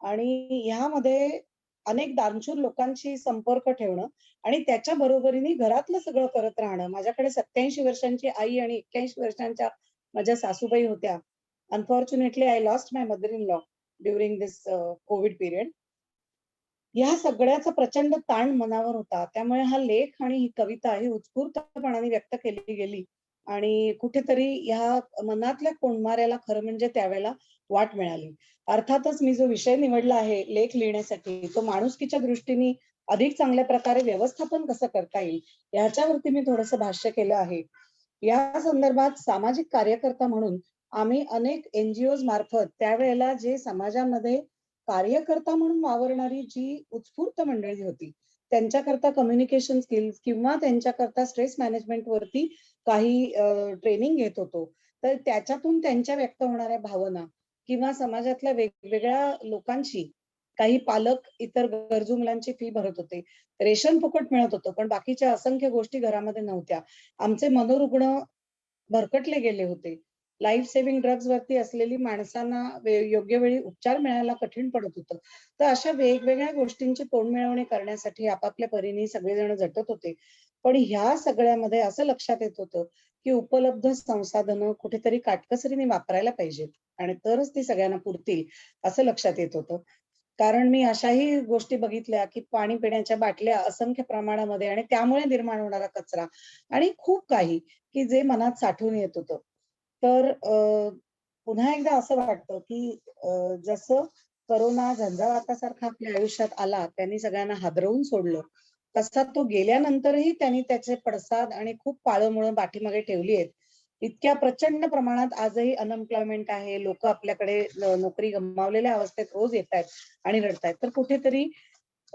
आणि ह्यामध्ये अनेक दानशूर लोकांशी संपर्क ठेवणं आणि त्याच्या बरोबरीने घरातलं सगळं करत राहणं. माझ्याकडे 87 वर्षांची आई आणि 81 वर्षांच्या माझ्या सासूबाई होत्या. Unfortunately I lost my mother in law during this Covid period. या सगळ्याचा प्रचंड ताण मनावर होता. त्यामुळे हा लेख आणि ही कविता ही उत्स्फूर्तपणाने व्यक्त केली गेली आणि कुठेतरी ह्या मनातल्या कोंडमाऱ्याला खरं म्हणजे त्यावेळेला वाट मिळाली. अर्थातच मी जो विषय निवडला आहे लेख लिहिण्यासाठी तो माणुसकीच्या दृष्टीने अधिक चांगल्या प्रकारे व्यवस्थापन कसं करता येईल याच्यावरती मी थोडंसं भाष्य केलं आहे. या संदर्भात सामाजिक कार्यकर्ता म्हणून आम्ही अनेक NGOs मार्फत त्यावेळेला जे समाजामध्ये कार्यकर्ता म्हणून वावरणारी जी उत्स्फूर्त मंडळी होती त्यांच्याकरता कम्युनिकेशन स्किल्स किंवा त्यांच्याकरता स्ट्रेस मॅनेजमेंट वरती काही ट्रेनिंग घेत होतो. तर त्याच्यातून त्यांच्या व्यक्त होणाऱ्या भावना किंवा समाजातल्या वेगवेगळ्या लोकांशी काही पालक इतर गरजू मुलांची फी भरत होते, रेशन फुकट मिळत होतं, पण बाकीच्या असंख्य गोष्टी घरामध्ये नव्हत्या. आमचे मनोरुग्ण भरकटले गेले होते. लाईफ सेव्हिंग ड्रग्ज वरती असलेली माणसांना योग्य वेळी उपचार मिळायला कठीण पडत होतं. तर अशा वेगवेगळ्या गोष्टींची तोंडमिळवणी करण्यासाठी आपापल्या परीने सगळेजण झटत होते. पण ह्या सगळ्यामध्ये असं लक्षात येत होतं की उपलब्ध संसाधनं कुठेतरी काटकसरीने वापरायला पाहिजेत आणि तरच ती सगळ्यांना पुरतील असं लक्षात येत होतं. कारण मी अशाही गोष्टी बघितल्या की पाणी पिण्याच्या बाटल्या असंख्य प्रमाणामध्ये आणि त्यामुळे निर्माण होणारा कचरा आणि खूप काही की जे मनात साठून येत होतं. तर पुन्हा एकदा असं वाटतं की जसं करोना झंझावातासारखा आपल्या आयुष्यात आला त्यांनी सगळ्यांना हादरवून सोडलं तसा तो गेल्यानंतरही त्यांनी त्याचे पडसाद आणि खूप पाळंमुळं पाठीमागे ठेवली आहेत. इतक्या प्रचंड प्रमाणात आजही अनएम्प्लॉयमेंट आहे. लोक आपल्याकडे नोकरी गमावलेल्या अवस्थेत रोज येत आहेत आणि रडतायत. तर कुठेतरी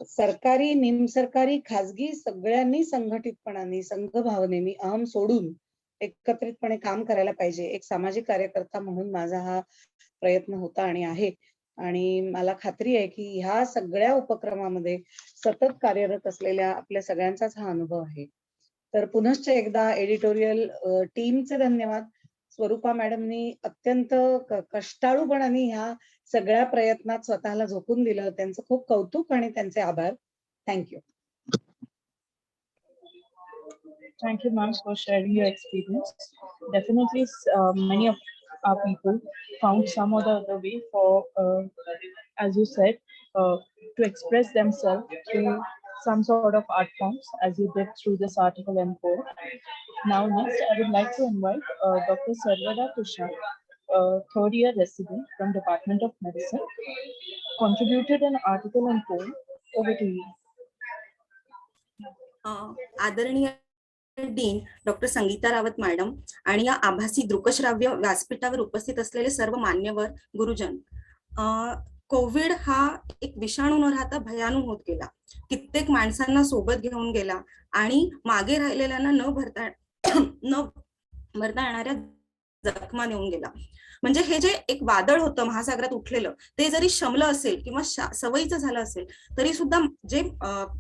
सरकारी निमसरकारी खाजगी सगळ्यांनी संघटितपणाने संघभावनेने अहम सोडून एकत्रितपणे काम करायला पाहिजे. एक सामाजिक कार्यकर्ता म्हणून माझा हा प्रयत्न होता आणि आहे आणि मला खात्री आहे की ह्या सगळ्या उपक्रमामध्ये सतत कार्यरत असलेल्या आपल्या सगळ्यांचाच हा अनुभव आहे. तर पुनश्च एकदा एडिटोरियल टीमचे धन्यवाद. स्वरूपा मॅडमनी अत्यंत कष्टाळूपणाने ह्या सगळ्या प्रयत्नात स्वतःला झोकून दिलं. त्यांचं खूप कौतुक आणि त्यांचे आभार. Thank you. Thank you, ma'am, for sharing your experience. Definitely, many of our people found some or the other way for, as you said, to express themselves through some sort of art forms, as you did through this article and poem. Now, next, I would like to invite Dr. Sarvada Tushar, third-year resident from Department of Medicine, contributed an article and poem. Over to you. आदरणीय dean doctor Sangeeta Rawat madam आणि या आभासी दृकश्राव्य व्यासपीठावर उपस्थित असलेले सर्व मान्यवर गुरुजन, Covid हा एक विषाणू न राहता भयानू होत गेला. कित्येक माणसांना सोबत घेऊन गेला आणि मागे राहिलेल्यांना न भरता येणाऱ्या जखमा नेऊन गेला. म्हणजे हे जे एक वादळ होतं महासागरात उठलेलं ते जरी शमलं असेल किंवा सवयीचं झालं असेल तरी सुद्धा जे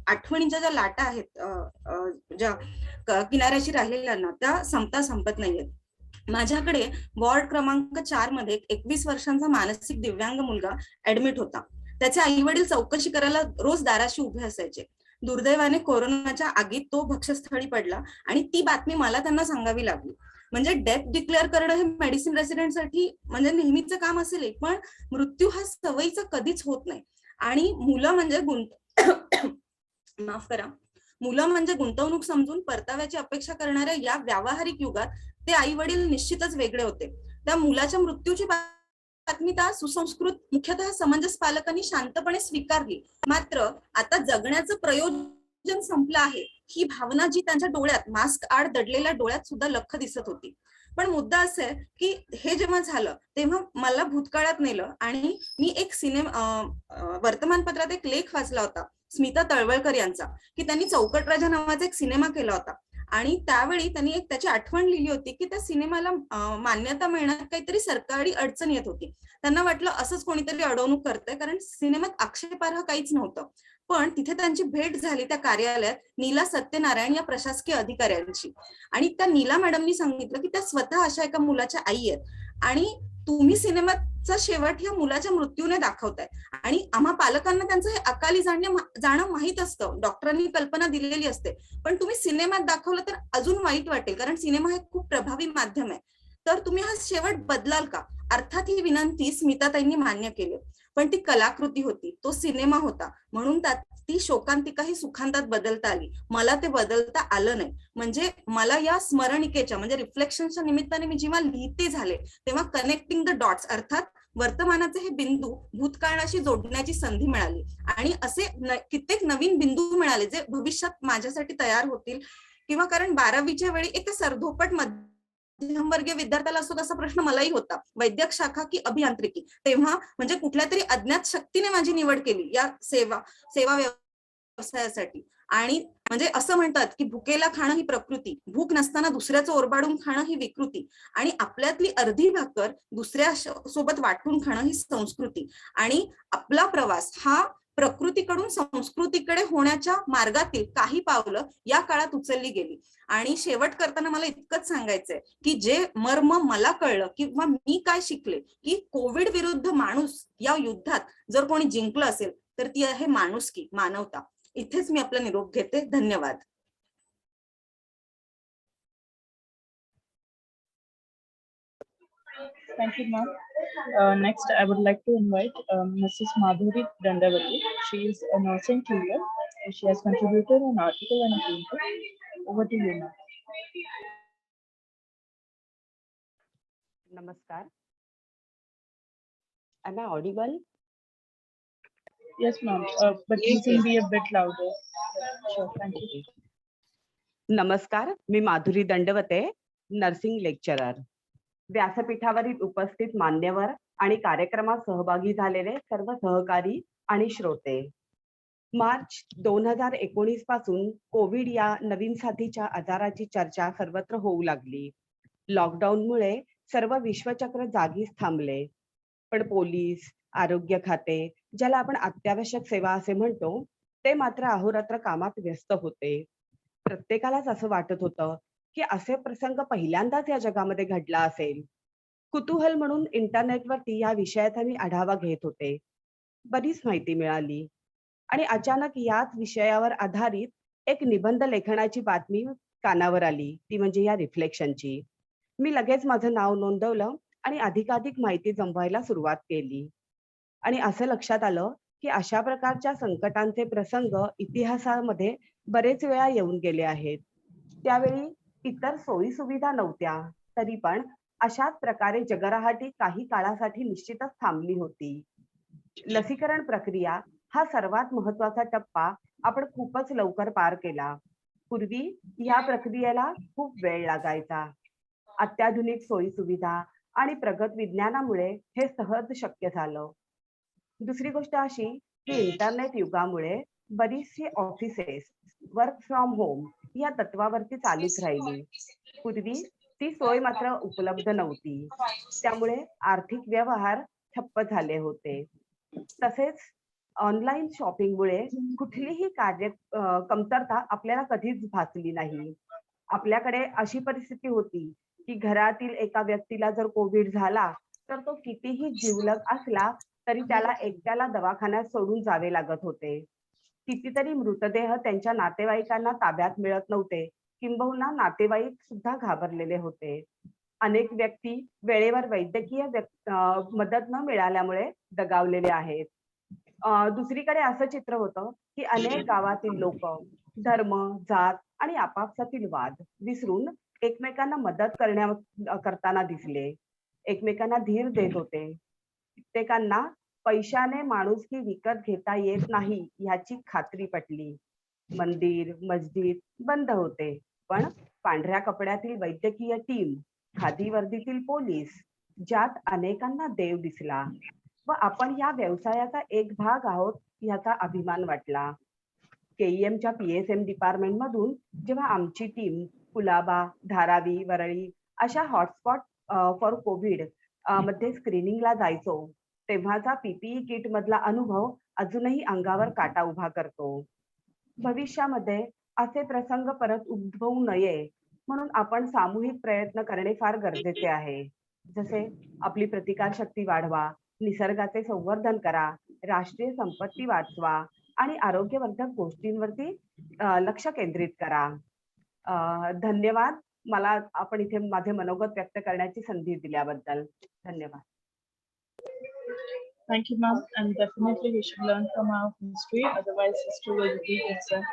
आठवणीच्या ज्या लाटा आहेत ज्या किनाऱ्याशी राहिलेल्यांना त्या संपत नाहीयेत. माझ्याकडे वॉर्ड क्रमांक 4 मध्ये 21 वर्षांचा मानसिक दिव्यांग मुलगा ऍडमिट होता. त्याचे आई वडील चौकशी करायला रोज दाराशी उभे असायचे. दुर्दैवाने कोरोनाच्या आगीत तो भक्ष्यस्थळी पडला आणि ती बातमी मला त्यांना सांगावी लागली. म्हणजे डेथ डिक्लेअर करणं हे मेडिसिन रेसिडेंटसाठी म्हणजे नेहमीचं काम असेल, पण मृत्यू हा सवयीचा कधीच होत नाही. आणि मुलं म्हणजे गुंतवणूक समजून परताव्याची अपेक्षा करणाऱ्या या व्यावहारिक युगात ते आई वडील निश्चितच वेगळे होते. त्या मुलाच्या मृत्यूची बातमी त्या सुसंस्कृत मुख्यतः समंजस पालकांनी शांतपणे स्वीकारली. मात्र आता जगण्याचं प्रयोजन संपलं आहे ही भावना जी त्यांच्या डोळ्यात मास्क आड दडलेल्या डोळ्यात सुद्धा लख्ख दिसत होती. पण मुद्दा असा आहे की हे जेव्हा झालं तेव्हा मला भूतकाळात नेलं आणि मी एक वर्तमानपत्रात एक लेख वाचला होता स्मिता तळवळकर यांचा की त्यांनी चौकट राजा नावाचा एक सिनेमा केला होता आणि त्यावेळी त्यांनी एक त्याची आठवण लिहिली होती की त्या सिनेमाला मान्यता मिळण्यात काहीतरी सरकारी अडचण येत होती. त्यांना वाटलं असंच कोणीतरी अडवणूक करतंय, कारण सिनेमात आक्षेपार्ह काहीच नव्हतं. पण तिथे त्यांची भेट झाली त्या कार्यालयात नीला सत्यनारायण या प्रशासकीय अधिकाऱ्यांची, आणि त्या नीला मॅडमनी सांगितलं की त्या स्वतः अशा एका मुलाच्या आई आहेत आणि तुम्ही सिनेमाचा शेवट या मुलाच्या मृत्यूने दाखवताय आणि आम्हा पालकांना त्यांचं हे अकाली जाणं माहीत असतं, डॉक्टरांनी कल्पना दिलेली असते, पण तुम्ही सिनेमात दाखवलं तर अजून वाईट वाटेल, कारण सिनेमा हे खूप प्रभावी माध्यम आहे. तर तुम्ही हा शेवट बदलाल का? अर्थात ही विनंती स्मिताताईंनी मान्य केली, पण ती कलाकृती होती, तो सिनेमा होता, म्हणून ती शोकांतिका ही सुखांतात बदलता आली. मला ते बदलता आलं नाही. म्हणजे मला या स्मरणिकेच्या म्हणजे रिफ्लेक्शनच्या निमित्ताने मी जेव्हा लिहिते झाले तेव्हा कनेक्टिंग द डॉट्स अर्थात वर्तमानाचे हे बिंदू भूतकाळाशी जोडण्याची संधी मिळाली आणि असे कित्येक नवीन बिंदू मिळाले जे भविष्यात माझ्यासाठी तयार होतील. किंवा कारण 12वीच्या वेळी एका सरधोपट मध्यमवर्गीय विद्यार्थ्याला असतो तसा प्रश्न मलाही होता, वैद्यक शाखा की अभियांत्रिकी. तेव्हा म्हणजे कुठल्या तरी अज्ञात शक्तीने माझी निवड केली या सेवा व्यवसायासाठी. आणि म्हणजे असं म्हणतात की भुकेला खाणं ही प्रकृती, भूक नसताना दुसऱ्याचं ओरबाडून खाणं ही विकृती, आणि आपल्यातली अर्धी भाकर दुसऱ्या सोबत वाटून खाणं ही संस्कृती. आणि आपला प्रवास हा प्रकृतीकडून संस्कृतीकडे होण्याच्या मार्गातील काही पावलं या काळात उचलली गेली. आणि शेवट करताना मला इतकंच सांगायचंय की जे मर्म मला कळलं किंवा मी काय शिकले की कोविड विरुद्ध माणूस या युद्धात जर कोणी जिंकलं असेल तर ती आहे माणुसकी, मानवता. इथेच मी आपला निरोप घेते. धन्यवाद. Thank you, ma'am. Next, I would like to invite Mrs. Madhuri Dandavati. She is a nursing tutor. She has contributed an article and a paper. Over to you, ma'am. Namaskar. Am I audible? Yes, ma'am. But you can be a bit louder. Sure, thank you. नमस्कार, मी माधुरी Dandavate, nursing lecturer. व्यासपीठावरील उपस्थित मान्यवर आणि कार्यक्रमात सहभागी झालेले सर्व सहकारी आणि श्रोते. मार्च 2019 पासून कोविड या नवीन साथीच्या आजाराची चर्चा सर्वत्र होऊ लागली. लॉकडाऊनमुळे सर्व विश्वचक्र जागीच थांबले. पण पोलीस, आरोग्य खाते, ज्याला आपण अत्यावश्यक सेवा असे म्हणतो, ते मात्र अहोरात्र कामात व्यस्त होते. प्रत्येकालाच असं वाटत होतं की असे प्रसंग पहिल्यांदाच या जगामध्ये घडला असेल. कुतूहल म्हणून इंटरनेटवरती या विषयाचा मी आढावा घेत होते. बरीच माहिती मिळाली आणि अचानक याच विषयावर आधारित एक निबंध लेखनाची बातमी कानावर आली, ती म्हणजे या रिफ्लेक्शनची. मी लगेच माझं नाव नोंदवलं आणि अधिकाधिक माहिती जमवायला सुरुवात केली. आणि असं लक्षात आलं की अशा प्रकारच्या संकटांचे प्रसंग इतिहासामध्ये बरेच वेळा येऊन गेले आहेत. त्यावेळी इतर सोयी सुविधा नव्हत्या, तरी पण अशाच प्रकारे जगराहाटी काही काळासाठी निश्चितच थांबली होती. लसीकरण प्रक्रिया हा सर्वात महत्वाचा टप्पा आपण खूपच लवकर पार केला. पूर्वी या प्रक्रियेला खूप वेळ लागायचा. अत्याधुनिक सोयी सुविधा आणि प्रगत विज्ञानामुळे हे सहज शक्य झालं. दुसरी गोष्ट अशी की इंटरनेट युगामुळे बरीचशी ऑफिसेस वर्क फ्रॉम होम या तत्वावरती चालूच राहिली. पूर्वी ती सोय मात्र उपलब्ध नव्हती, त्यामुळे आर्थिक व्यवहार ठप्प झाले होते. तसेच ऑनलाईन शॉपिंगमुळे कुठलीही कमतरता आपल्याला कधीच भासली नाही. आपल्याकडे अशी परिस्थिती होती की घरातील एका व्यक्तीला जर कोविड झाला तर तो कितीही जिवलग असला तरी त्याला एकट्याला दवाखान्यात सोडून जावे लागत होते. कितीतरी मृतदेह त्यांच्या नातेवाईकांना ताब्यात मिळत नव्हते, किंबहुना नातेवाईक सुद्धा घाबरलेले होते. अनेक व्यक्ती वेळेवर वैद्यकीय मदत न मिळाल्यामुळे दगावलेले आहेत. दुसरीकडे असं चित्र होतं की अनेक गावातील लोक धर्म, जात आणि आपापसातील वाद विसरून एकमेकांना मदत करताना दिसले, एकमेकांना धीर देत होते. कित्येकांना पैशाने माणुसकी विकत घेता येत नाही ह्याची खात्री पटली. मंदिर, मस्जिद बंद होते, पण पांढऱ्या कपड्यातील वैद्यकीय टीम, खादी वर्दीतील पोलीस, ज्यात अनेकांना देव दिसला व आपण या व्यवसायाचा एक भाग आहोत याचा अभिमान वाटला. KEMच्या PSM डिपार्टमेंट मधून जेव्हा आमची टीम कुलाबा, धारावी, वरळी अशा हॉटस्पॉट फॉर कोविड मध्ये स्क्रीनिंगला जायचो तेव्हाचा PPE किट मधला अनुभव अजूनही अंगावर काटा उभा करतो. भविष्यामध्ये असे प्रसंग परत उद्भवू नये म्हणून आपण सामूहिक प्रयत्न करणे फार गरजेचे आहे. जसे आपली प्रतिकारशक्ती वाढवा, निसर्गाचे संवर्धन करा, राष्ट्रीय संपत्ती वाचवा आणि आरोग्यवर्धक गोष्टींवरती लक्ष केंद्रित करा. धन्यवाद. मला आपण इथे माझे मनोगत व्यक्त करण्याची संधी दिल्याबद्दल धन्यवाद. Thank you, ma'am. And definitely we should learn from our history. Otherwise, history will repeat itself.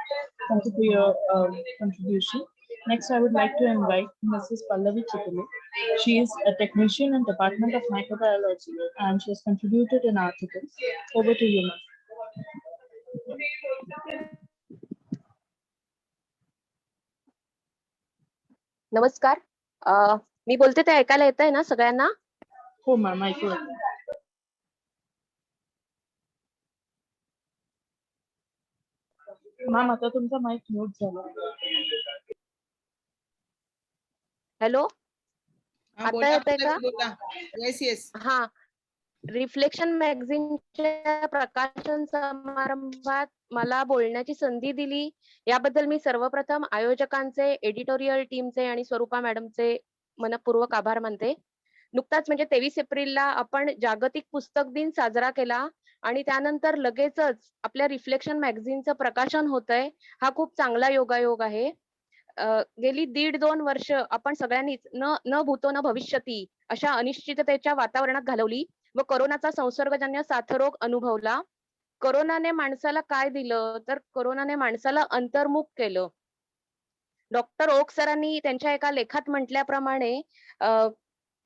Thank you for your contribution. Next, I would like to invite Mrs. Pallavi Chitulu. She is a technician in Department of Microbiology, and she has contributed an article. Over to you, ma'am. नमस्कार. मी बोलते ते ऐकायला येतंय ना सगळ्यांना? हो ma'am, ऐकू येतंय. मॅम, आता तुमचा माईक म्यूट झाला. हॅलो, आता येतंय का? Yes yes. हा, रिफ्लेक्शन मॅगझिनच्या प्रकाशन समारंभात मला बोलण्याची संधी दिली याबद्दल मी सर्वप्रथम आयोजकांचे, एडिटोरियल टीमचे आणि स्वरूपा मॅडमचे मनपूर्वक आभार मानते. नुकताच म्हणजे 23 एप्रिलला आपण जागतिक पुस्तक दिन साजरा केला आणि त्यानंतर लगेचच आपल्या रिफ्लेक्शन मॅगझिनचं प्रकाशन होतंय. हा खूप चांगला योगायोग आहे. गेली 1.5-2 वर्ष आपण सगळ्यांनीच न भूतो न भविष्यती अशा अनिश्चिततेच्या वातावरणात घालवली व कोरोनाचा संसर्गजन्य साथरोग अनुभवला. कोरोनाने माणसाला काय दिलं तर कोरोनाने माणसाला अंतर्मुख केलं. डॉक्टर ओक सरांनी त्यांच्या एका लेखात म्हटल्याप्रमाणे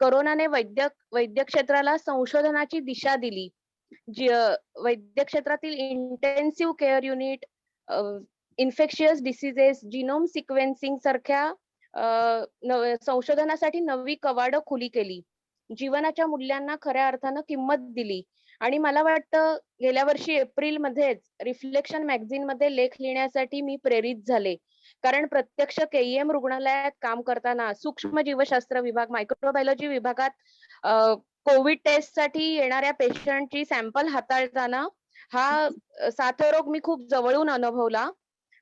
कोरोनाने वैद्यक क्षेत्राला संशोधनाची दिशा दिली. वैद्यक क्षेत्रातील intensive care unit, infectious diseases, genome sequencing सारख्या संशोधनासाठी नवी कवाडं खुली केली. जीवनाच्या मूल्यांना खऱ्या अर्थानं किंमत दिली. आणि मला वाटतं गेल्या वर्षी एप्रिलमध्येच रिफ्लेक्शन मॅगझिन मध्ये लेख लिहिण्यासाठी मी प्रेरित झाले. कारण प्रत्यक्ष KEM रुग्णालयात काम करताना सूक्ष्म जीवशास्त्र विभाग, मायक्रोबायोलॉजी विभागात कोविड टेस्ट साठी येणाऱ्या पेशंटची सॅम्पल हाताळताना हा साथरोग मी खूप जवळून अनुभवला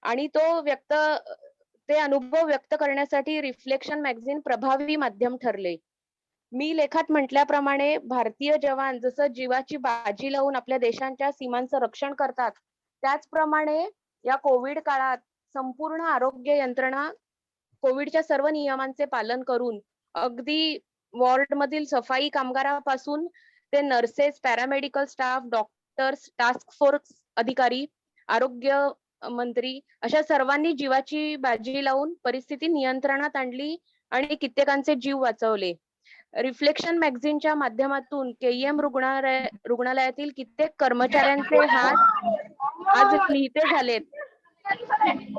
आणि ते अनुभव व्यक्त करण्यासाठी रिफ्लेक्शन मॅगझिन प्रभावी माध्यम ठरले. मी लेखात म्हटल्याप्रमाणे भारतीय जवान जसं जीवाची बाजी लावून आपल्या देशांच्या सीमांचं रक्षण करतात, त्याचप्रमाणे या कोविड काळात संपूर्ण आरोग्य यंत्रणा कोविडच्या सर्व नियमांचे पालन करून अगदी वॉर्ड मधील सफाई कामगारापासून ते nurses, paramedical staff, doctors, task force अधिकारी, आरोग्य मंत्री अशा सर्वांनी जीवाची बाजी लावून परिस्थिती नियंत्रणात आणली आणि कित्येकांचे जीव वाचवले. रिफ्लेक्शन मॅगझिनच्या माध्यमातून KEM रुग्णालयातील कित्येक कर्मचाऱ्यांचे हात आज लिहिते झालेत.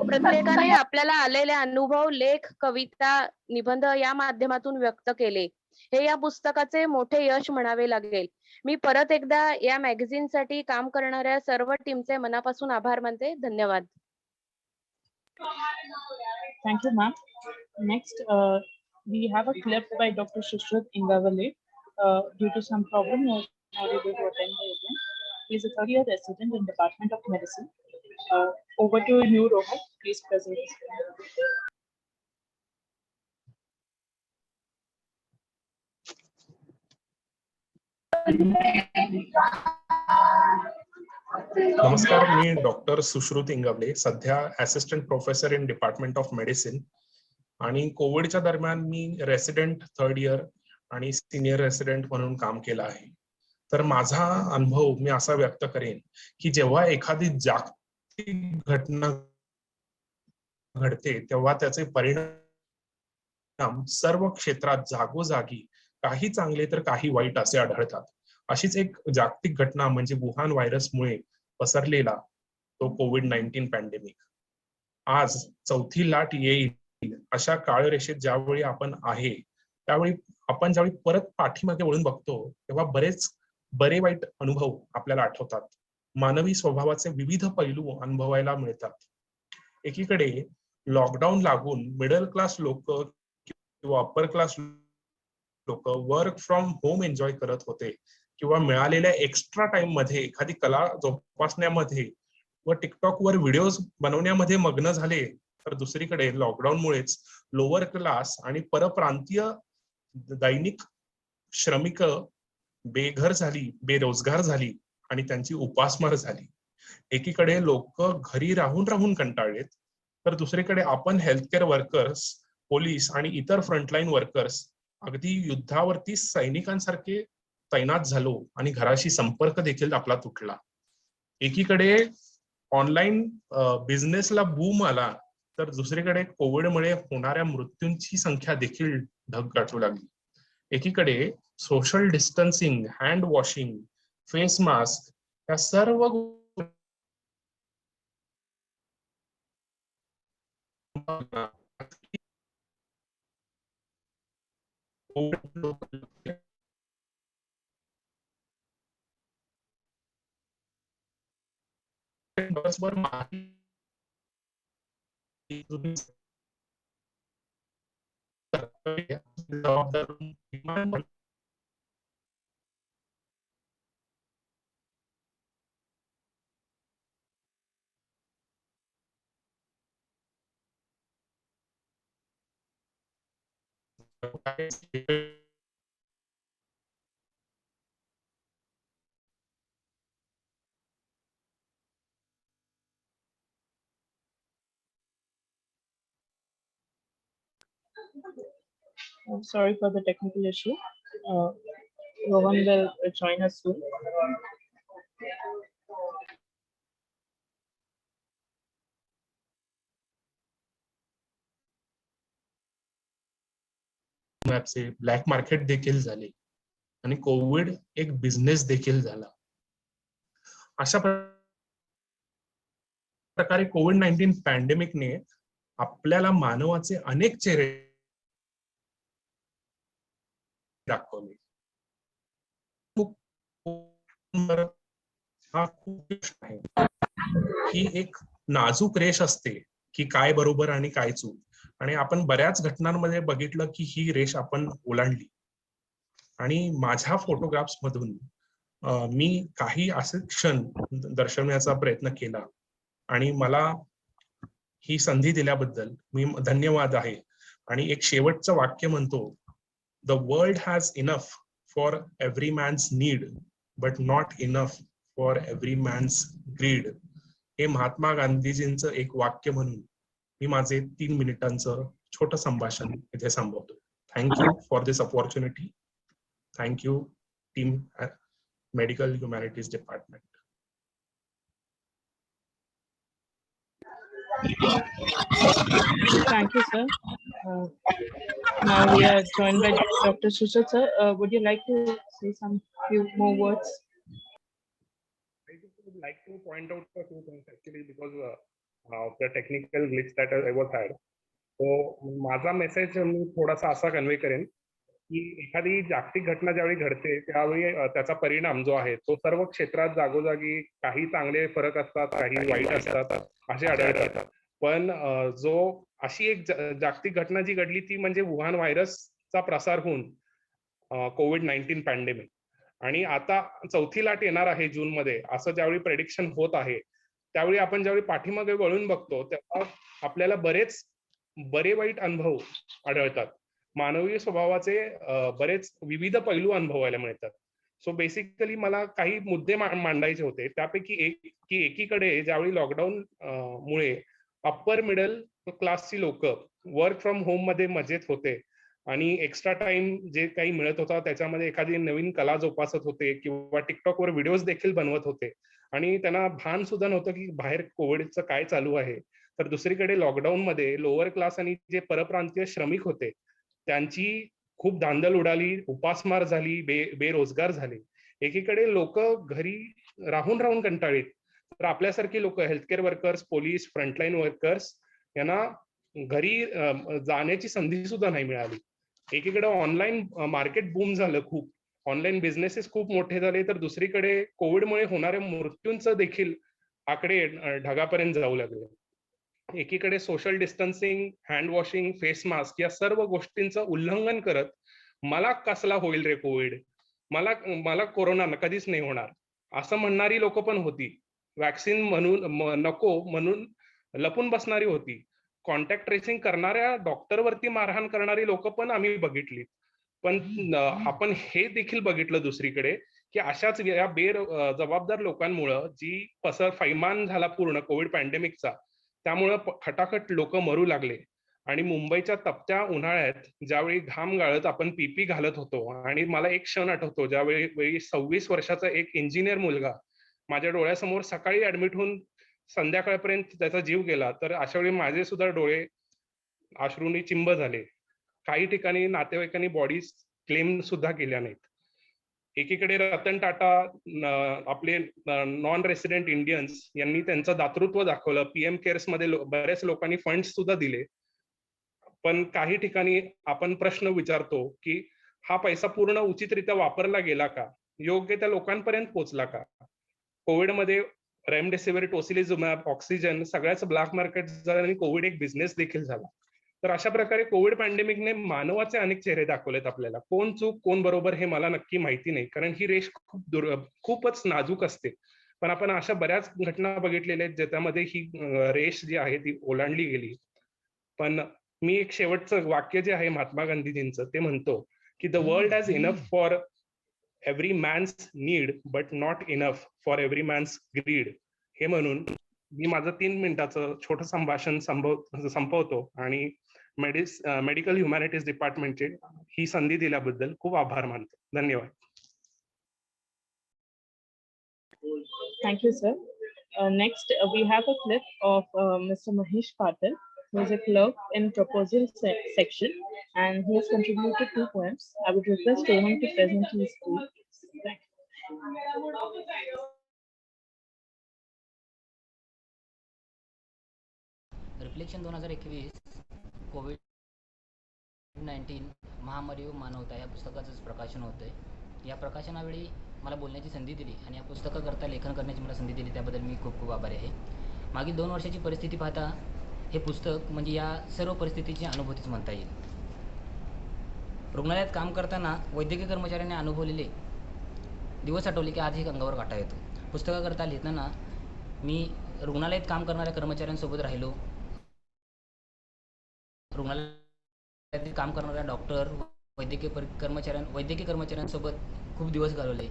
प्रत्येकाने आपल्याला आलेले अनुभव, लेख, कविता, निबंध या माध्यमातून व्यक्त केले. हे या पुस्तकाचे मोठे यश म्हणावे लागेल. मी परत एकदा या मॅगझिनसाठी काम करणाऱ्या सर्व टीमचे मनापासून आभार मानते. धन्यवाद. Thank you, ma'am. Next, we have a clip by Dr. Sushruth Ingavale. Due to some problem, he was not able to attend the event. He is a third-year resident in Department of Medicine. Over to you, Rohan. Please present. नमस्कार, मी doctor Sushruta Ingawale, सध्या assistant professor in department of medicine आणि कोविडच्या दरम्यान मी resident 3rd year आणि senior resident म्हणून काम केलं आहे. तर माझा अनुभव मी असा व्यक्त करेन की जेव्हा एखादी जागतिक घटना घडते तेव्हा त्याचे परिणाम सर्व क्षेत्रात जागोजागी काही चांगले तर काही वाईट असे आढळतात. अशीच एक जागतिक घटना म्हणजे वुहान व्हायरसमुळे पसरलेला तो कोविड-19 पॅन्डेमिक. आज 4थी लाट येईल अशा काळरेषेत ज्यावेळी आपण आहे त्यावेळी आपण ज्यावेळी परत पाठीमागे वळून बघतो तेव्हा बरेच बरे वाईट अनुभव आपल्याला आठवतात. मानवी स्वभावाचे विविध पैलू अनुभवायला मिळतात. एकीकडे लॉकडाऊन लागून मिडल क्लास लोक किंवा अप्पर क्लास लोक वर्क फ्रॉम होम एन्जॉय करत होते किंवा मिळालेल्या एक्स्ट्रा टाइम मध्ये एखादी कला जोपासण्यामध्ये व टिकटॉकवर व्हिडिओज बनवण्यामध्ये मग्न झाले, तर दुसरीकडे लॉकडाऊनमुळेच लोअर क्लास आणि परप्रांतीय दैनिक श्रमिक बेघर झाली, बेरोजगार झाली आणि त्यांची उपासमार झाली. एकीकडे लोक घरी राहून राहून कंटाळलेत, तर दुसरीकडे आपण हेल्थकेअर वर्कर्स, पोलीस आणि इतर फ्रंटलाईन वर्कर्स अगदी युद्धावरती सैनिकांसारखे तैनात झालो आणि घराशी संपर्क देखील आपला तुटला. एकीकडे ऑनलाईन बिझनेसला बूम आला, तर दुसरीकडे कोविडमुळे होणाऱ्या मृत्यूंची संख्या देखील ढग गाठू लागली. एकीकडे social distancing, hand washing, face mask या सर्व बसवर I'm sorry for the technical issue. Rohan will join us soon. चे ब्लॅक मार्केट देखील झाले आणि कोविड एक बिझनेस देखील झाला. अशा प्रकारे कोविड-19 पॅन्डेमिकने आपल्याला मानवाचे अनेक चेहरे दाखवले. हा खूप आहे. ही एक नाजूक रेष असते की काय बरोबर आणि काय चूक, आणि आपण बऱ्याच घटनांमध्ये बघितलं की ही रेष आपण ओलांडली. आणि माझ्या फोटोग्राफ्स मधून मी काही असे क्षण दर्शवण्याचा प्रयत्न केला आणि मला ही संधी दिल्याबद्दल मी धन्यवाद आहे. आणि एक शेवटचं वाक्य म्हणतो, the world has enough for every man's need but not enough for every man's greed. हे महात्मा गांधीजींचं एक वाक्य म्हणून मी माझे 3 मिनिटांचं छोटं संभाषण इथे संपवतो. Thank you for this opportunity. Thank you team medical humanities department. Thank you, sir. Now we are joined by Dr. Sushil, sir. Would you like to say some few more words? I would like to point out a few things actually because of the technical glitch that I was had. So माझा message मी थोडासा असा convey करेन की एखादी जागतिक घटना ज्यावेळी घडते त्यावेळी त्याचा परिणाम जो आहे तो सर्व क्षेत्रात जागोजागी काही चांगले फरक असतात, काही वाईट असतात असे आढळतात. पण जो अशी एक जागतिक घटना जी घडली ती म्हणजे वुहान व्हायरसचा प्रसार होऊन कोविड-19 पॅन्डेमिक. आणि आता 4थी लाट येणार आहे जून मध्ये असं ज्यावेळी प्रेडिक्शन होत आहे, त्यावेळी आपण ज्यावेळी पाठीमागे वळून बघतो तेव्हा आपल्याला बरे वाईट अनुभव आढळतात. मानवी स्वभावाचे बरेच विविध पैलू अनुभवायला मिळतात. सो बेसिकली मला काही मुद्दे मांडायचे होते. त्यापैकी एक की एकीकडे ज्यावेळी लॉकडाऊन मुळे अप्पर मिडल क्लासची लोक वर्क फ्रॉम होम मध्ये मजेत होते आणि एक्स्ट्रा टाइम जे काही मिळत होता त्याच्यामध्ये एखादी नवीन कला जोपासत होते किंवा टिकटॉकवर व्हिडिओज देखील बनवत होते आणि त्यांना भान सुद्धा नव्हतं की बाहेर कोविडचं काय चालू आहे. तर दुसरीकडे लॉकडाऊन मध्ये लोअर क्लास आणि जे परप्रांतीय श्रमिक होते त्यांची खूप धांदल उडाली, उपासमार झाली, बेरोजगार झाले. एकीकडे लोक घरी राहून राहून कंटाळीत, तर आपल्यासारखी लोक healthcare workers, police, frontline workers यांना घरी जाण्याची संधी सुद्धा नाही मिळाली. एकीकडे ऑनलाईन मार्केट बूम झालं, खूप ऑनलाईन बिझनेसेस खूप मोठे झाले, तर दुसरीकडे कोविडमुळे होणाऱ्या मृत्यूंचं देखील आकडे ढगापर्यंत जाऊ लागले. एकीकडे social distancing, hand washing, face mask या सर्व गोष्टींचं उल्लंघन करत मला कसला होईल रे कोविड, मला कोरोना कधीच नाही होणार असं म्हणणारी लोक पण होती. वॅक्सिन म्हणून नको म्हणून लपून बसणारी होती. कॉन्टॅक्ट ट्रेसिंग करणाऱ्या डॉक्टरवरती मारहाण करणारी लोक पण आम्ही बघितली. पण आपण हे देखील बघितलं दुसरीकडे की अशाच या जबाबदार लोकांमुळं जी फैमान झाला पूर्ण कोविड पॅन्डेमिकचा, त्यामुळं खटाखट लोक मरू लागले. आणि मुंबईच्या तपत्या उन्हाळ्यात ज्यावेळी घाम गाळत आपण पीपी घालत होतो, आणि मला एक क्षण आठवतो ज्यावेळी 26 वर्षाचा एक इंजिनियर मुलगा माझ्या डोळ्यासमोर सकाळी ऍडमिट होऊन संध्याकाळपर्यंत त्याचा जीव गेला, तर अशा वेळी माझे सुद्धा डोळे अश्रूंनी चिंब झाले. काही ठिकाणी नातेवाईकांनी बॉडीज क्लेम सुद्धा केल्या नाहीत. एकीकडे रतन टाटा आपले नॉन रेसिडेंट इंडियन्स यांनी त्यांचं दातृत्व दाखवलं. पीएम केअर्स मध्ये बऱ्याच लोकांनी फंड्स सुद्धा दिले. पण काही ठिकाणी आपण प्रश्न विचारतो की हा पैसा पूर्ण उचितरित्या वापरला गेला का, योग्य त्या लोकांपर्यंत पोहोचला का. कोविडमध्ये रेमडेसिविर, टोसिलिझुमॅब, ऑक्सिजन सगळ्याच ब्लॅक मार्केट झालं आणि कोविड एक बिझनेस देखील झाला. तर अशा प्रकारे कोविड पॅन्डेमिकने मानवाचे अनेक चेहरे दाखवलेत आपल्याला. कोण चूक कोण बरोबर हे मला नक्की माहिती नाही, कारण ही रेष खूपच नाजूक असते. पण आपण अशा बऱ्याच घटना बघितलेल्या आहेत ज्याच्यामध्ये ही रेष जी आहे ती ओलांडली गेली. पण मी एक शेवटचं वाक्य जे आहे महात्मा गांधीजींचं, ते म्हणतो की the world has enough for every man's need but not enough for every man's greed. हे म्हणून मी माझं 3 मिनिटाचं छोटं संभाषण संपवतो आणि मेडिकल ह्युमॅनिटीज डिपार्टमेंटचे ही संधी दिल्याबद्दल खूप आभार मानतो. धन्यवाद. Thank you, sir. Next, we have a clip of Mr. Mahesh Patil, who is a clerk in proposal section, and he has contributed 2 poems. I would request Rohan to present his piece. Thank you. Reflection 2021 कोविड-19 महामारी व मानवता या पुस्तकाचंच प्रकाशन होतंय. या प्रकाशनावेळी मला बोलण्याची संधी दिली आणि या पुस्तकाकरता लेखन करण्याची मला संधी दिली, त्याबद्दल मी खूप खूप आभारी आहे. मागील 2 वर्षाची परिस्थिती पाहता हे पुस्तक म्हणजे या सर्व परिस्थितीची अनुभूतीच म्हणता येईल. रुग्णालयात काम करताना वैद्यकीय कर्मचाऱ्यांनी अनुभवलेले दिवस आठवले की आजही अंगावर काटा येतो. पुस्तकाकरता लिहिताना मी रुग्णालयात काम करणाऱ्या कर्मचाऱ्यांसोबत राहिलो, रुग्णालयात काम करणाऱ्या डॉक्टर, वैद्यकीय कर्मचाऱ्यांसोबत खूप दिवस घालवले.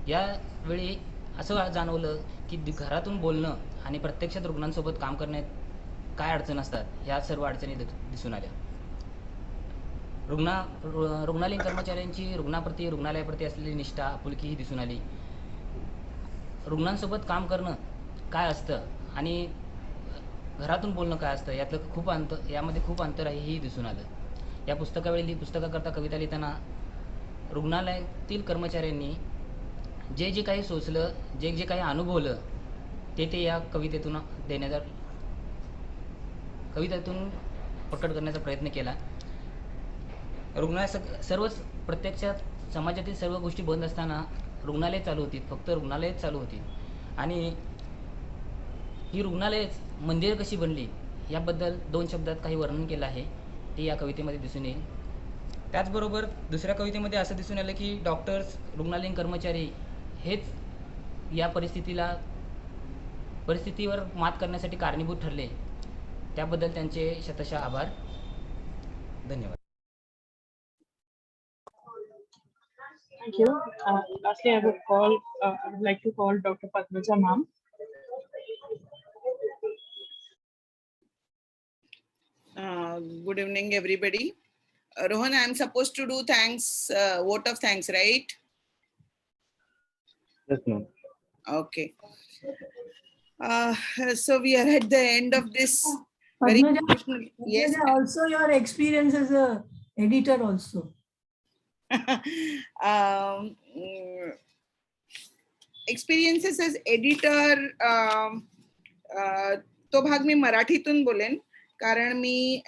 यावेळी असं जाणवलं की घरातून बोलणं आणि प्रत्यक्षात रुग्णांसोबत काम करण्यात काय अडचण असतात, ह्या सर्व अडचणी दिसून आल्या. रुग्णालयीन कर्मचाऱ्यांची रुग्णालयाप्रती असलेली निष्ठा, आपुलकी ही दिसून आली. रुग्णांसोबत काम करणं काय असतं आणि घरातून बोलणं काय असतं यामध्ये खूप अंतर आहे हे दिसून आलं. या पुस्तकाकरता कविता लिहिताना रुग्णालयातील कर्मचाऱ्यांनी जे काही सोचलं, जे काही अनुभवलं ते या कवितेतून प्रकट करण्याचा प्रयत्न केला. सर्वच प्रत्यक्षात समाजातील सर्व गोष्टी बंद असताना रुग्णालय चालू होती, फक्त रुग्णालयच चालू होती. आणि ही रुग्णालयच मंदिर कशी बनली याबद्दल 2 शब्दात काही वर्णन केलं आहे, ते या कवितेमध्ये दिसून येईल. त्याचबरोबर दुसऱ्या कवितेमध्ये असं दिसून आलं की डॉक्टर्स, रुग्णालयीन कर्मचारी हेच या परिस्थितीवर मात करण्यासाठी कारणीभूत ठरले, त्याबद्दल त्यांचे शतशः आभार. धन्यवाद. Thank you. Lastly, I would like to call Dr. Padmaja ma'am. Good evening, everybody. Rohan, I am supposed to do vote of thanks, right? Yes, ma'am. Okay. So we are at the end of this. Yes. Also, your experience as a editor also. Experiences as editor, तो भाग मी मराठीतून बोलेन, कारण मी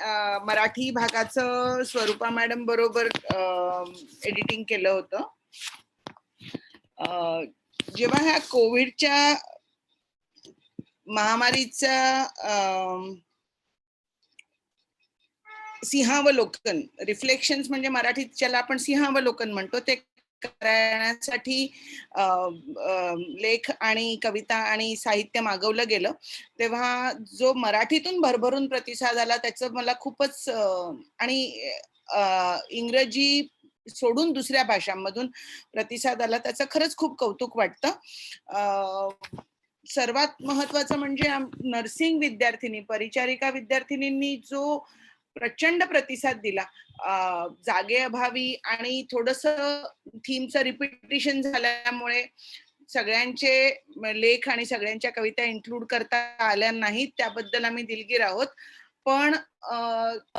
मराठी भागाचं स्वरूपा madam बरोबर editing केलं होतं. जेव्हा ह्या कोविडच्या महामारीचा सिंहावलोकन, रिफ्लेक्शन्स म्हणजे मराठीत ज्याला आपण सिंहावलोकन म्हणतो, ते करण्यासाठी लेख आणि कविता आणि साहित्य मागवलं गेलं. तेव्हा जो मराठीतून भरभरून प्रतिसाद आला त्याचं मला खूपच, आणि इंग्रजी सोडून दुसऱ्या भाषांमधून प्रतिसाद आला त्याचं खरंच खूप कौतुक वाटतं. सर्वात महत्वाचं म्हणजे नर्सिंग विद्यार्थिनी, परिचारिका विद्यार्थिनींनी जो प्रचंड प्रतिसाद दिला, जागेअभावी आणि थोडस थीमचं रिपिटिशन झाल्यामुळे सगळ्यांचे लेख आणि सगळ्यांच्या कविता इन्क्लूड करता आल्या नाहीत, त्याबद्दल आम्ही दिलगीर आहोत. पण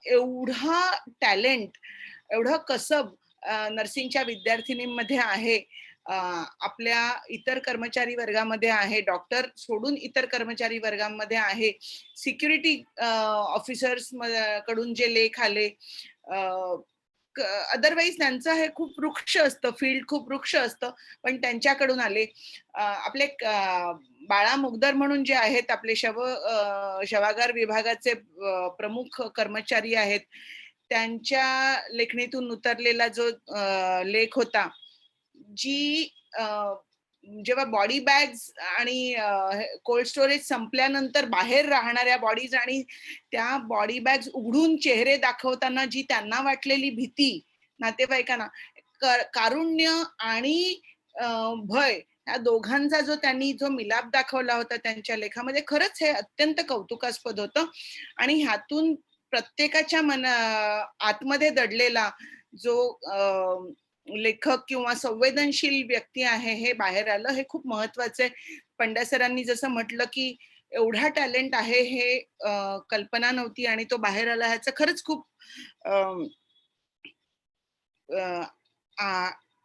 एवढा टॅलेंट, एवढं कसब नर्सिंगच्या विद्यार्थिनींमध्ये आहे, आपल्या इतर कर्मचारी वर्गामध्ये आहे, डॉक्टर सोडून इतर कर्मचारी वर्गामध्ये आहे, सिक्युरिटी ऑफिसर्स कडून जे लेख आले, अदरवाईज त्यांचं हे खूप वृक्ष असतं, फील्ड खूप वृक्ष असतं, पण त्यांच्याकडून आले. आपले बाळा मुगदर म्हणून जे आहेत, आपले शवागार विभागाचे प्रमुख कर्मचारी आहेत, त्यांच्या लेखणीतून उतरलेला जो लेख होता, जी जेव्हा बॉडी बॅग्स आणि कोल्ड स्टोरेज संपल्यानंतर बाहेर राहणाऱ्या बॉडीज आणि त्या बॉडी बॅग्स उघडून चेहरे दाखवताना जी त्यांना वाटलेली भीती नातेवाईकांना, कारुण्य आणि भय, या दोघांचा जो त्यांनी जो मिलाप दाखवला होता त्यांच्या लेखामध्ये, खरंच हे अत्यंत कौतुकास्पद होतं. आणि ह्यातून प्रत्येकाच्या आतमध्ये दडलेला जो लेखक किंवा संवेदनशील व्यक्ती आहे हे बाहेर आलं, हे खूप महत्वाचं आहे. पंड्या सरांनी जसं म्हटलं की एवढा टॅलेंट आहे हे कल्पना नव्हती आणि तो बाहेर आला, ह्याचं खरंच खूप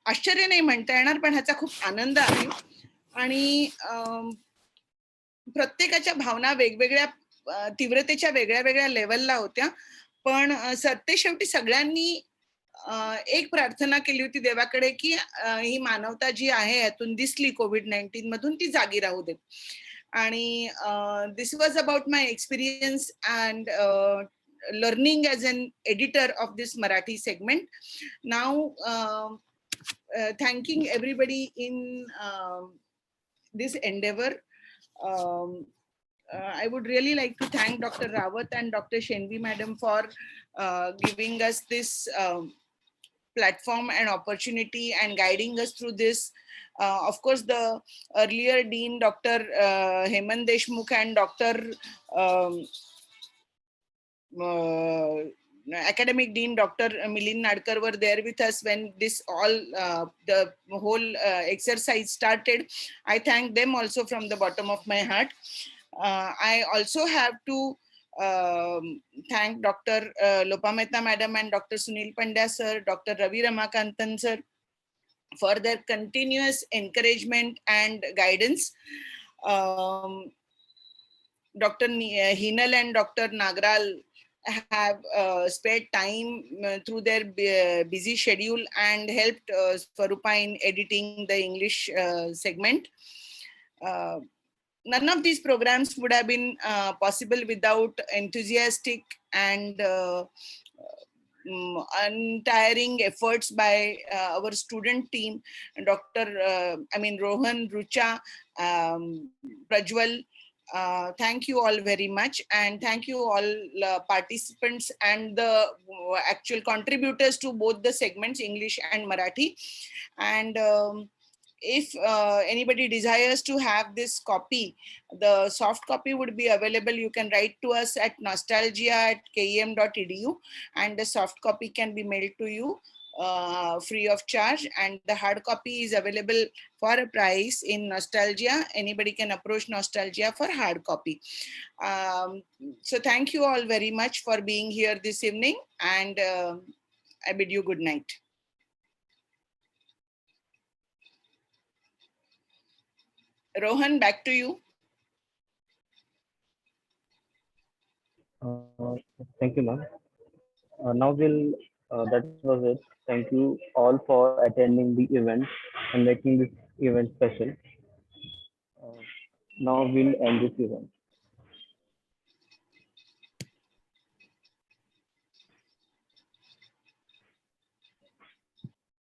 आश्चर्य नाही म्हणता येणार, पण ह्याचा खूप आनंद आहे. आणि प्रत्येकाच्या भावना वेगवेगळ्या तीव्रतेच्या वेगळ्या वेगळ्या लेवलला होत्या, पण सरतेशेवटी सगळ्यांनी एक प्रार्थना केली होती देवाकडे की ही मानवता जी आहे यातून दिसली कोविड-19 मधून, ती जागी राहू दे. आणि this was about my experience and learning as an editor of this Marathi segment. Now, thanking everybody in this endeavor. I would really like to thank Dr. Rawat and Dr. Shenvi Madam for giving us this platform and opportunity and guiding us through this. Of course, the earlier Dean, Dr. Hemant Deshmukh and Dr. Academic Dean Dr. Milind Nadkar were there with us when this the whole exercise started. I thank them also from the bottom of my heart. I also have to thank Dr. Lopameta Madam and Dr. Sunil Pandya sir, Dr. Ravi Ramakantan sir for their continuous encouragement and guidance. Dr. Hinal and Dr. Nagral have spared time through their busy schedule and helped Swarupa in editing the English segment. None of these programs would have been possible without enthusiastic and untiring efforts by our student team, Dr. Rohan, Rucha, Prajwal. Thank you all very much, and thank you all participants and the actual contributors to both the segments, English and Marathi. And if anybody desires to have this copy, the soft copy would be available. You can write to us at nostalgia@kem.edu and the soft copy can be mailed to you free of charge, and the hard copy is available for a price in Nostalgia. Anybody can approach Nostalgia for hard copy. So thank you all very much for being here this evening, and I bid you good night. Rohan, back to you. Thank you, ma'am. Now that was it. Thank you all for attending the event and making this event special. Now we'll end this event.